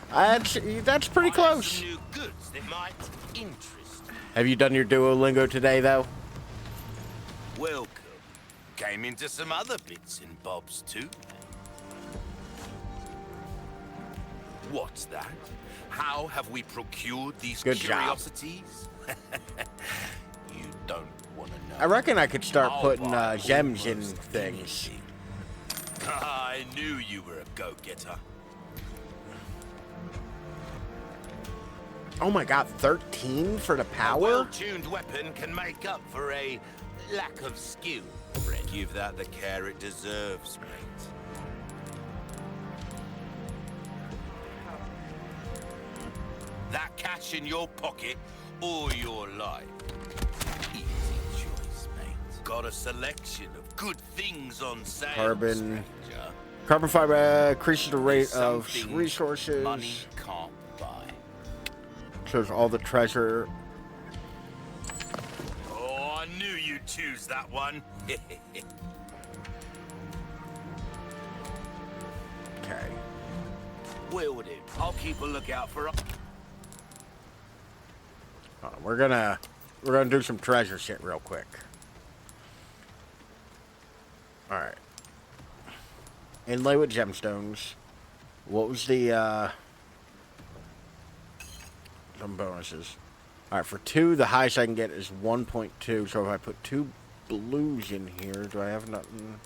That's pretty close. New goods that might interest you. Have you done your Duolingo today, though? Welcome. Came into some other bits and bobs too. What's that? How have we procured these Good job. curiosities? You don't want to know. I reckon I could start I'll putting buy gems in almost things. anything. I knew you were a go-getter. Oh my god, 13 for the A power? well-tuned weapon can make up for a lack of skill. Give that the care it deserves, mate. That cash in your pocket or your life. Easy choice, mate. Got a selection of good things on sale, Carbon. stranger. Carbon fiber increases the rate There's of something resources. money can't buy. Shows all the treasure. Oh, I knew you'd choose that one. Okay. Will do. I'll keep a lookout for. We're gonna do some treasure shit real quick. All right. Inlay with gemstones. What was the some bonuses? All right, for 2, the highest I can get is 1.2. So if I put 2 blues in here, do I have nothing?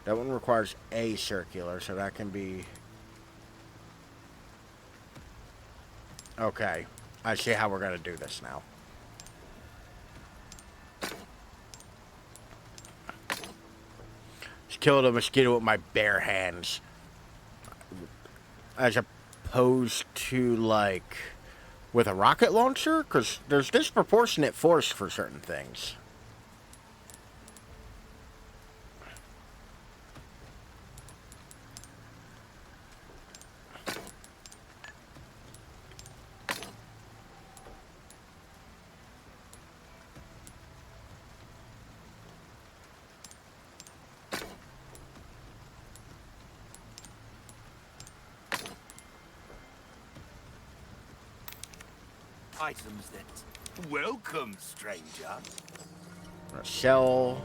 That one requires a circular, so that can be... Okay. I see how we're going to do this now. Just killed a mosquito with my bare hands. As opposed to, like, with a rocket launcher? Because there's disproportionate force for certain things. Items that... Welcome, stranger. Shell.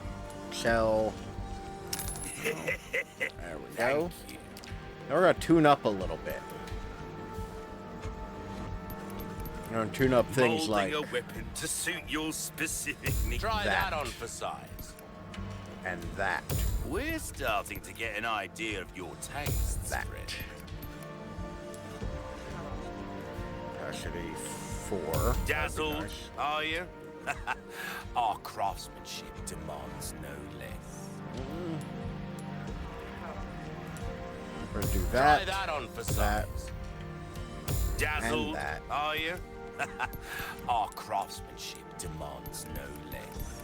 There we go. Now we're going to tune up a little bit. We're going to tune up things like... Molding a weapon to suit your specific needs. Try that on for size. And that. We're starting to get an idea of your tastes, That. Fred. Capacity 4. Dazzled, Nice. are you? Our craftsmanship demands no less. We're going to do that. Try that on for that, size. Dazzled, and that. are you? Our craftsmanship demands no less.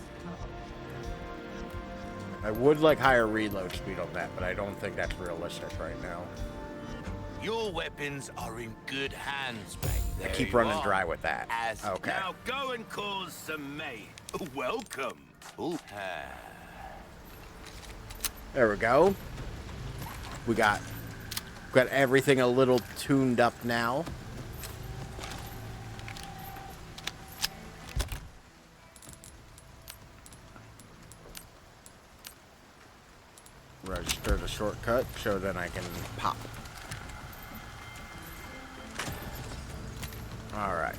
I would like higher reload speed on that, but I don't think that's realistic right now. Your weapons are in good hands, mate. I There keep you running are. dry with that. Okay. Now go and cause some mayhem. Welcome. Ooh. There we go. We got everything a little tuned up now. Register the shortcut so then I can pop. Alright.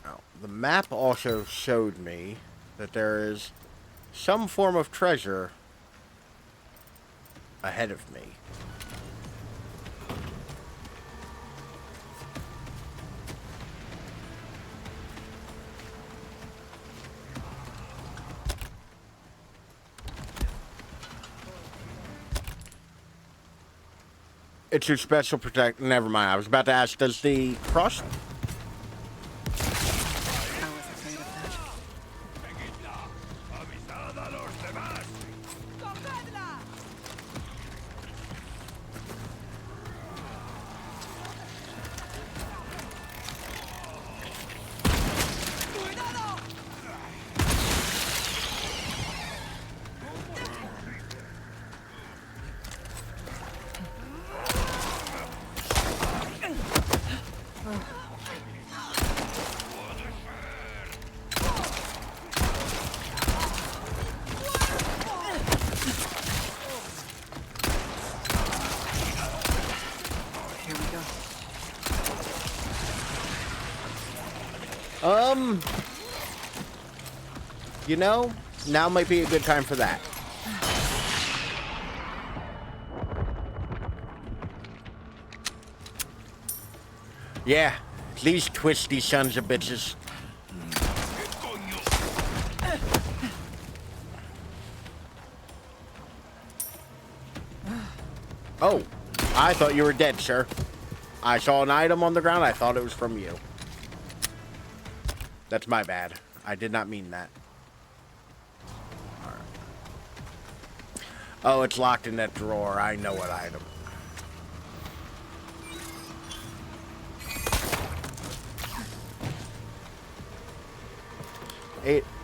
Now, the map also showed me that there is some form of treasure ahead of me. It's your special protect. Never mind. I was about to ask, does the cross... I was afraid of that. Here we go. You know, now might be a good time for that. Yeah, these twisty sons of bitches. Oh, I thought you were dead, sir. I saw an item on the ground. I thought it was from you. That's my bad. I did not mean that. All right. Oh, it's locked in that drawer. I know what item.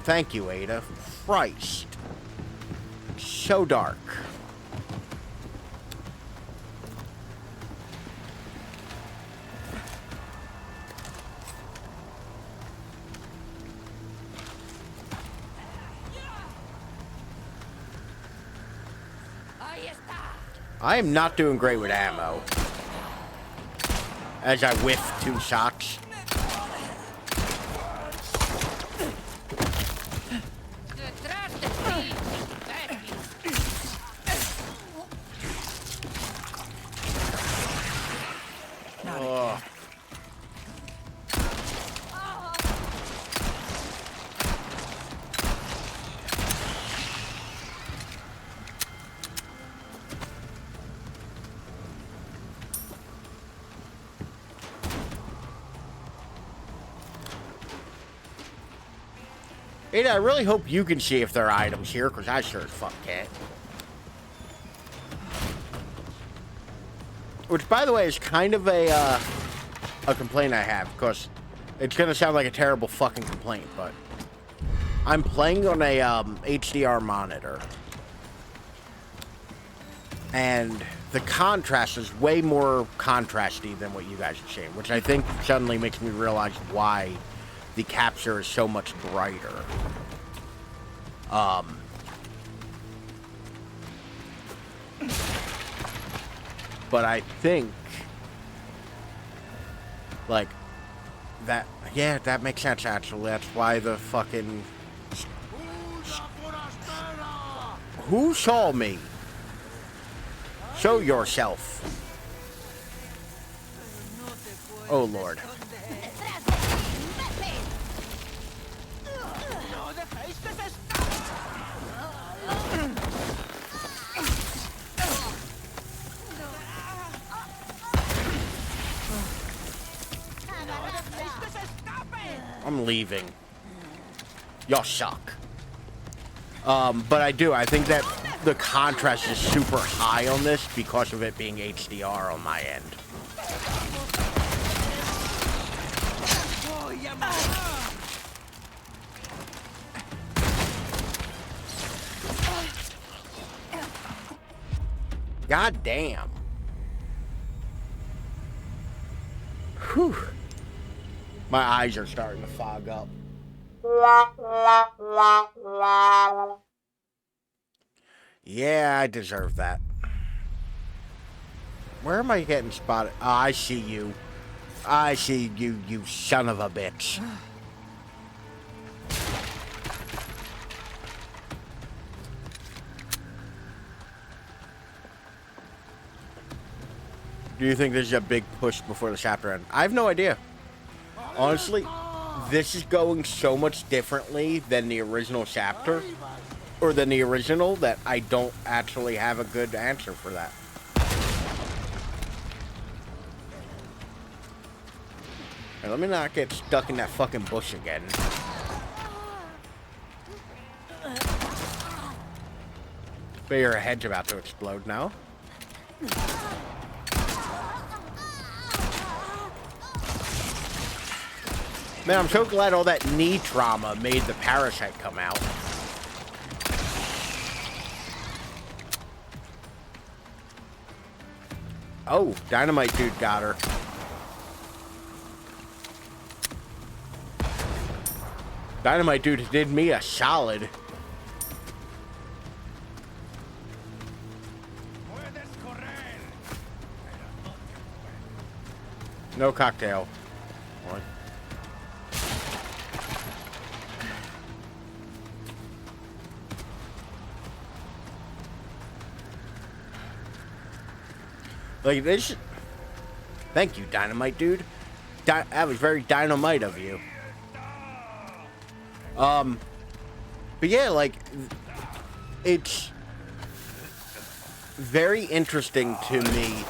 Thank you, Ada. Christ. So dark. I am not doing great with ammo. As I whiff 2 shots. Ada, I really hope you can see if there are items here, because I sure as fuck can't. Which, by the way, is kind of a complaint I have, because it's going to sound like a terrible fucking complaint, but I'm playing on a HDR monitor. And the contrast is way more contrasty than what you guys are seeing, which I think suddenly makes me realize why the capture is so much brighter. But I think, like, that, yeah, that makes sense, actually. That's why the fucking... Who saw me? Show yourself. Oh, Lord. I'm leaving. Y'all suck. But I think that the contrast is super high on this because of it being HDR on my end. God damn. Whew. My eyes are starting to fog up. Yeah, I deserve that. Where am I getting spotted? Oh, I see you. I see you, you son of a bitch. Do you think this is a big push before the chapter ends? I have no idea. Honestly, this is going so much differently than the original chapter, or than the original, that I don't actually have a good answer for that. Hey, let me not get stuck in that fucking bush again. But your head's about to explode now. Man, I'm so glad all that knee trauma made the parasite come out. Oh, Dynamite Dude got her. Dynamite Dude did me a solid. No cocktail. One. Like this. Thank you, Dynamite Dude. That was very dynamite of you. But yeah, like, it's very interesting to me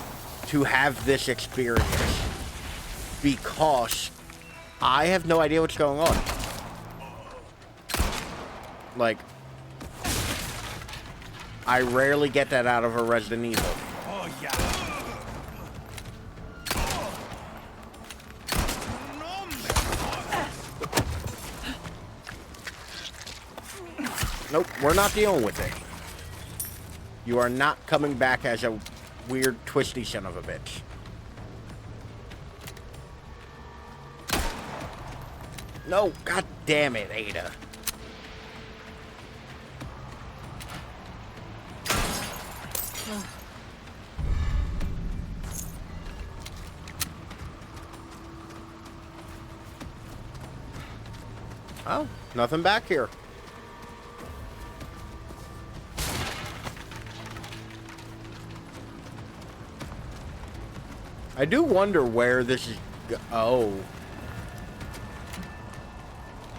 to have this experience because I have no idea what's going on. Like, I rarely get that out of a Resident Evil. Oh, yeah. Nope, we're not dealing with it. You are not coming back as a weird, twisty son of a bitch. No, god damn it, Ada. Oh, nothing back here. I do wonder where this is. Oh.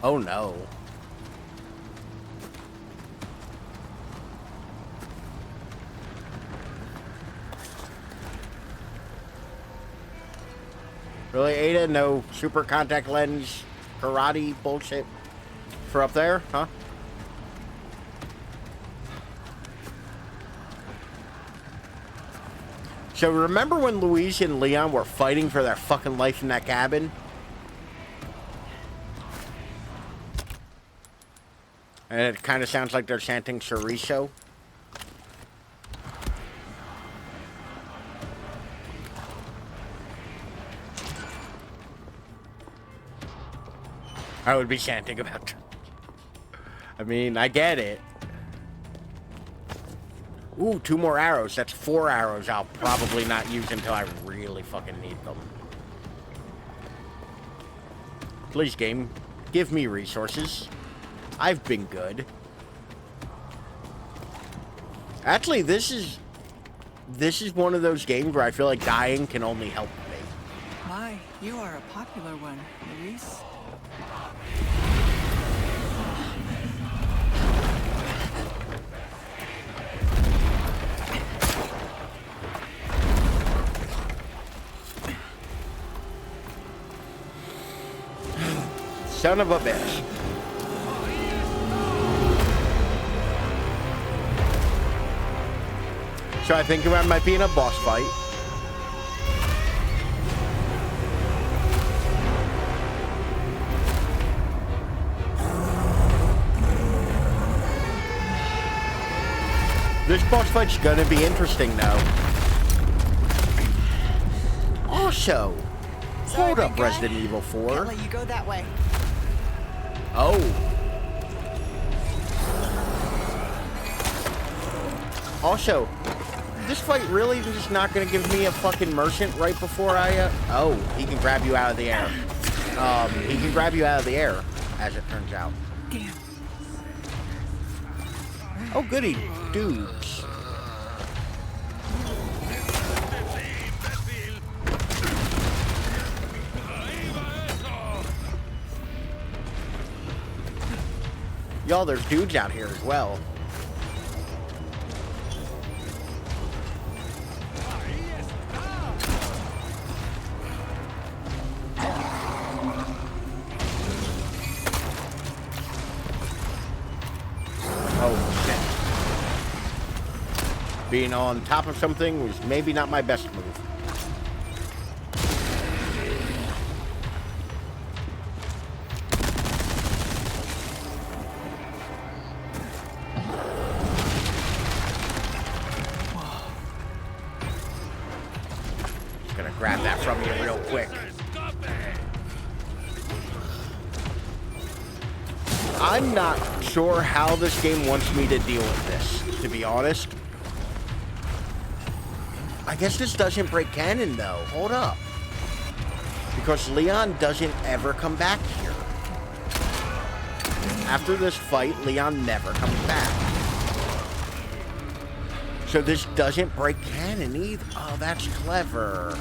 Oh no. Really, Ada? No super contact lens karate bullshit? for up there, huh? So remember when Louise and Leon were fighting for their fucking life in that cabin? And it kind of sounds like they're chanting chorizo. I would be chanting about... I mean, I get it. Ooh, 2 more arrows. That's 4 arrows I'll probably not use until I really fucking need them. Please, game, give me resources. I've been good. Actually, this is one of those games where I feel like dying can only help me. My, you are a popular one, Luis. Son of a bitch. So I think I might be in a boss fight. This boss fight's gonna be interesting though. Also, hold up, Resident Evil 4. Can't let you go that way. Oh. Also, this fight really is not going to give me a fucking merchant right before I, Oh, he can grab you out of the air. He can grab you out of the air, as it turns out. Damn. Oh, goody, dudes. Y'all, there's dudes out here as well. Oh, shit. Being on top of something was maybe not my best move. Grab that from you real quick. I'm not sure how this game wants me to deal with this, to be honest. I guess this doesn't break canon, though. Hold up. Because Leon doesn't ever come back here. After this fight, Leon never comes back. So this doesn't break canon either. Oh, that's clever.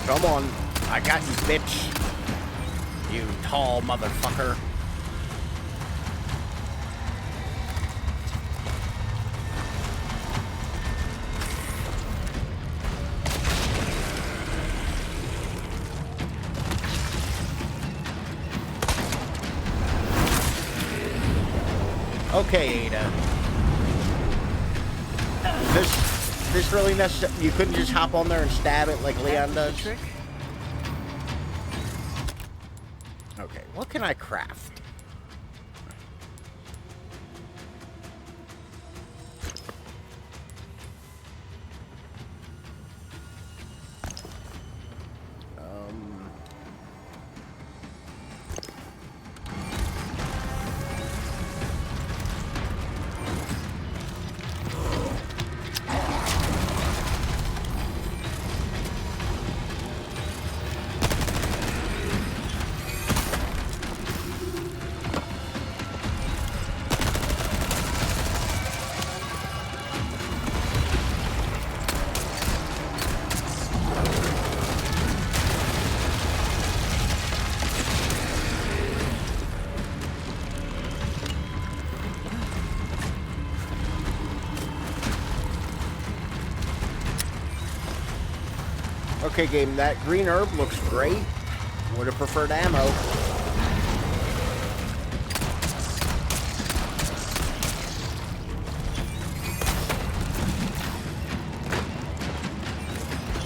Come on. I got you, bitch. You tall motherfucker. Okay, Ada. This really necessary? You couldn't just hop on there and stab it like Leon does? Trick. Okay, what can I craft? Okay, game, that green herb looks great. Would have preferred ammo.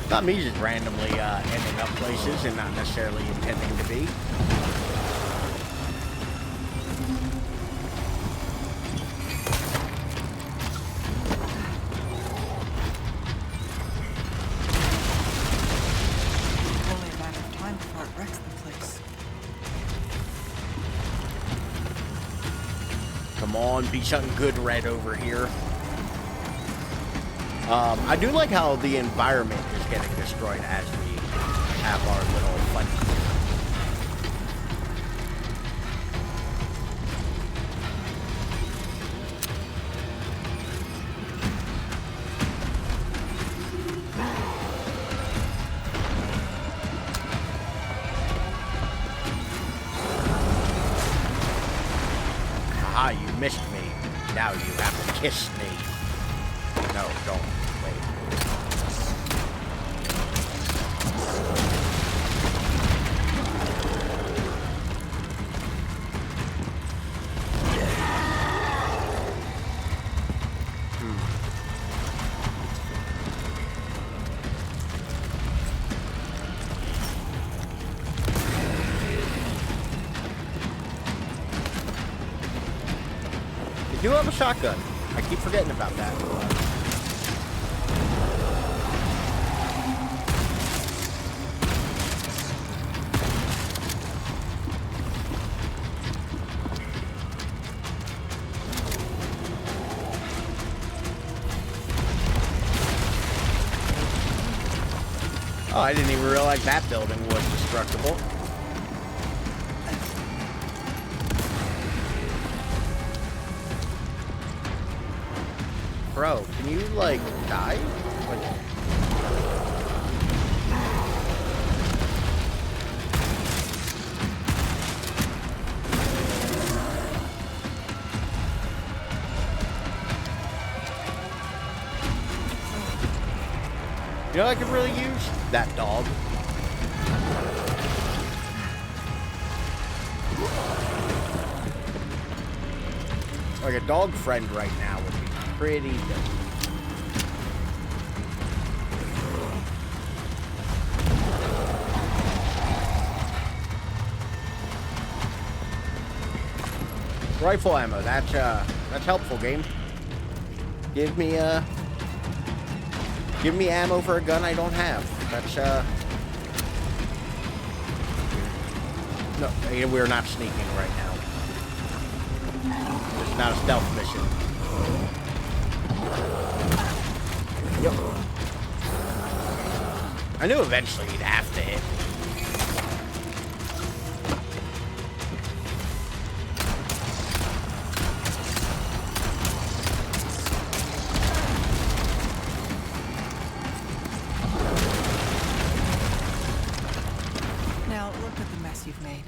Not me just randomly ending up places and not necessarily intending to be. Only a matter of time before it wrecks the place. Come on, be something good red over here. I do like how the environment is getting destroyed as we have our little fun. Ah, you missed me. Now you have to kiss me. No, don't. Wait. You do have a shotgun. I keep forgetting about that. Oh, I didn't even realize that building was destructible. Bro, can you, like, die? Like... You know, I could really use that dog. Like a dog friend right now would be pretty good. Rifle ammo, that's helpful, game. Give me ammo for a gun I don't have. That's no, we're not sneaking right now. It's not a stealth mission. Yep. I knew eventually you'd have to hit. Now look at the mess you've made.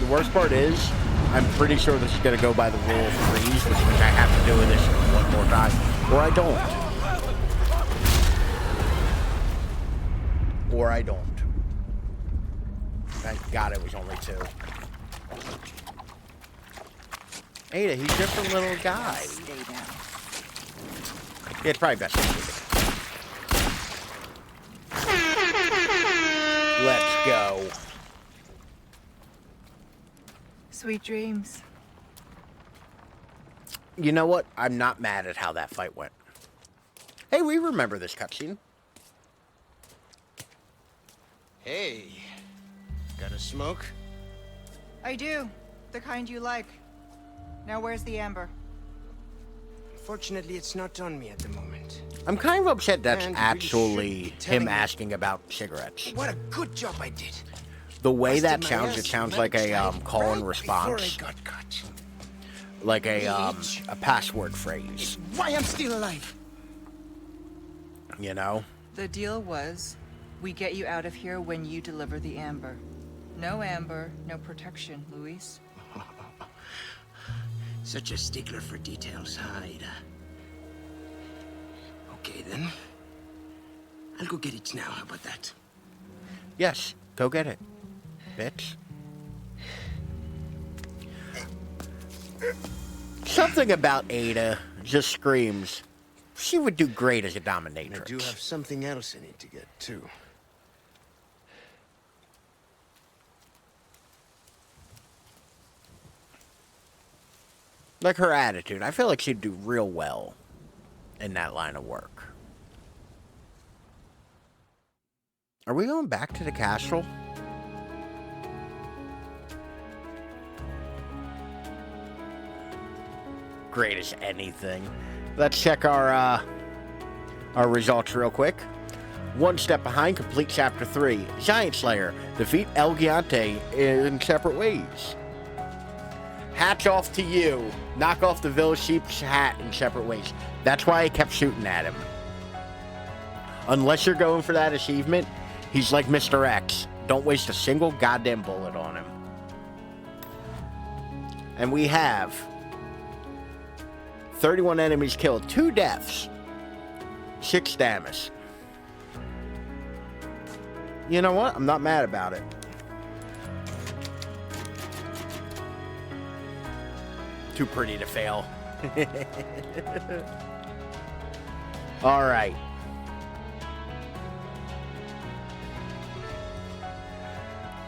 The worst part is, I'm pretty sure this is going to go by the rule of threes, which means I have to do this one more time, or I don't. or I don't. Thank God it was only 2. Ada, he's just a little guy. Stay down. Yeah, it's probably best to leave it. Let's go. Sweet dreams. You know what? I'm not mad at how that fight went. Hey, we remember this cutscene. Hey, got a smoke? I do. The kind you like. Now where's the amber? Fortunately, it's not on me at the moment. I'm kind of upset that's And you really actually should be telling him me. asking about cigarettes. What a good job I did. The way Busted that my sounds, ass it sounds and like a managed call and right response, before I got caught. like a password phrase. Why I'm still alive? You know? The deal was, we get you out of here when you deliver the amber. No amber, no protection, Luis. Such a stickler for details, Hyde. Okay then. I'll go get it now. How about that? Yes, go get it, bitch. Something about Ada just screams, she would do great as a dominatrix. I do have something else I need to get too. Like her attitude, I feel like she'd do real well in that line of work. Are we going back to the castle? Great as anything. Let's check our results real quick. One step behind, complete chapter 3. Giant Slayer, defeat El Gigante in separate ways. Hats off to you. Knock off the village sheep's hat in separate ways. That's why I kept shooting at him. Unless you're going for that achievement, he's like Mr. X. Don't waste a single goddamn bullet on him. And we have 31 enemies killed, 2 deaths, 6 damage. You know what? I'm not mad about it. Too pretty to fail. All right.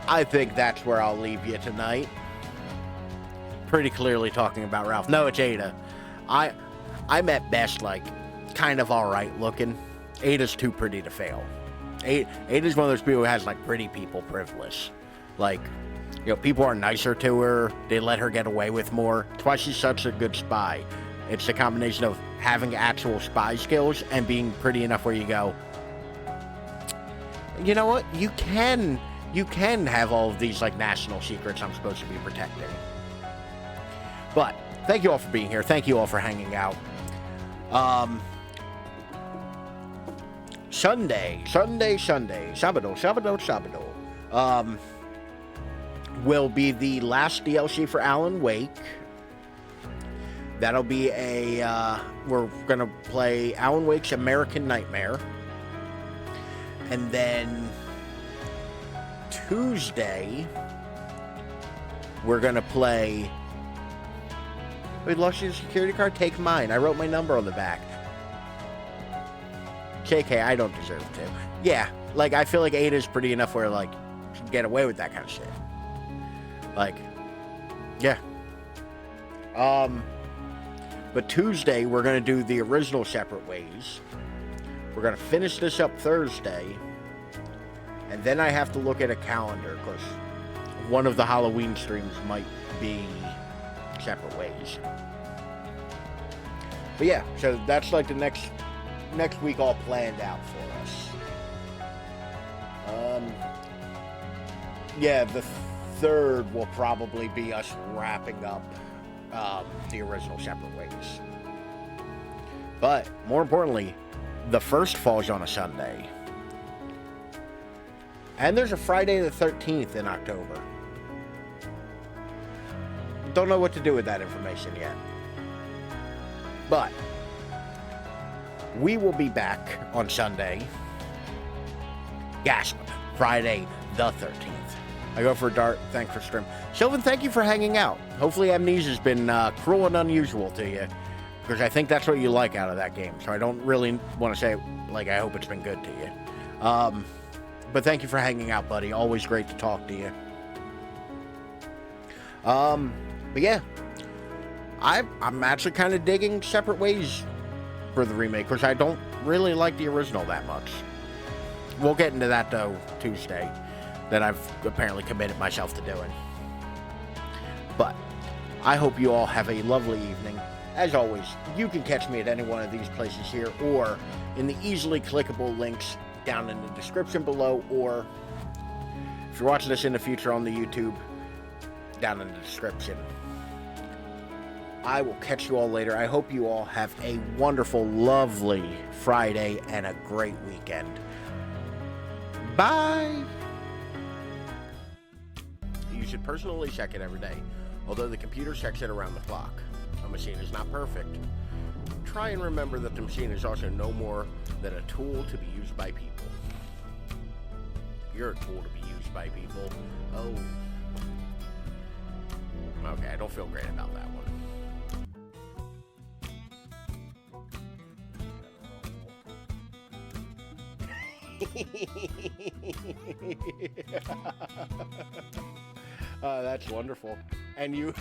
I think that's where I'll leave you tonight. Pretty clearly talking about Ralph. No, it's Ada. I'm at best like kind of all right looking. Ada's too pretty to fail. Ada's one of those people who has like pretty people privilege. Like, you know, people are nicer to her. They let her get away with more. That's why she's such a good spy. It's a combination of having actual spy skills and being pretty enough where you go, you know what? You can have all of these like national secrets I'm supposed to be protecting. But thank you all for being here. Thank you all for hanging out. Sunday, Sabado. Will be the last DLC for Alan Wake. That'll be we're gonna play Alan Wake's American Nightmare. And then Tuesday, we're gonna play... We lost your security card? Take mine. I wrote my number on the back. JK, I don't deserve to. Yeah, like, I feel like Ada's pretty enough where, like, she can get away with that kind of shit. Like, yeah. But Tuesday, we're going to do the original Separate Ways. We're going to finish this up Thursday. And then I have to look at a calendar, because one of the Halloween streams might be Separate Ways. But yeah, so that's like the next week all planned out for us. Yeah, the 3rd will probably be us wrapping up the original Separate Ways. But more importantly, the 1st falls on a Sunday. And there's a Friday the 13th in October. Don't know what to do with that information yet. But we will be back on Sunday. Gasp. Friday the 13th. I go for a dart. Thanks for stream. Sylvan, thank you for hanging out. Hopefully Amnesia's been cruel and unusual to you, because I think that's what you like out of that game. So I don't really want to say, like, I hope it's been good to you. But thank you for hanging out, buddy. Always great to talk to you. But yeah, I'm actually kind of digging Separate Ways for the remake, because I don't really like the original that much. We'll get into that, though, Tuesday, that I've apparently committed myself to doing. But I hope you all have a lovely evening. As always, you can catch me at any one of these places here, or in the easily clickable links down in the description below, or if you're watching this in the future on the YouTube, down in the description. I will catch you all later. I hope you all have a wonderful, lovely Friday and a great weekend. Bye! You should personally check it every day, although the computer checks it around the clock. A machine is not perfect. Try and remember that the machine is also no more than a tool to be used by people. You're a tool to be used by people. Oh. Okay, I don't feel great about that one. That's wonderful. And you...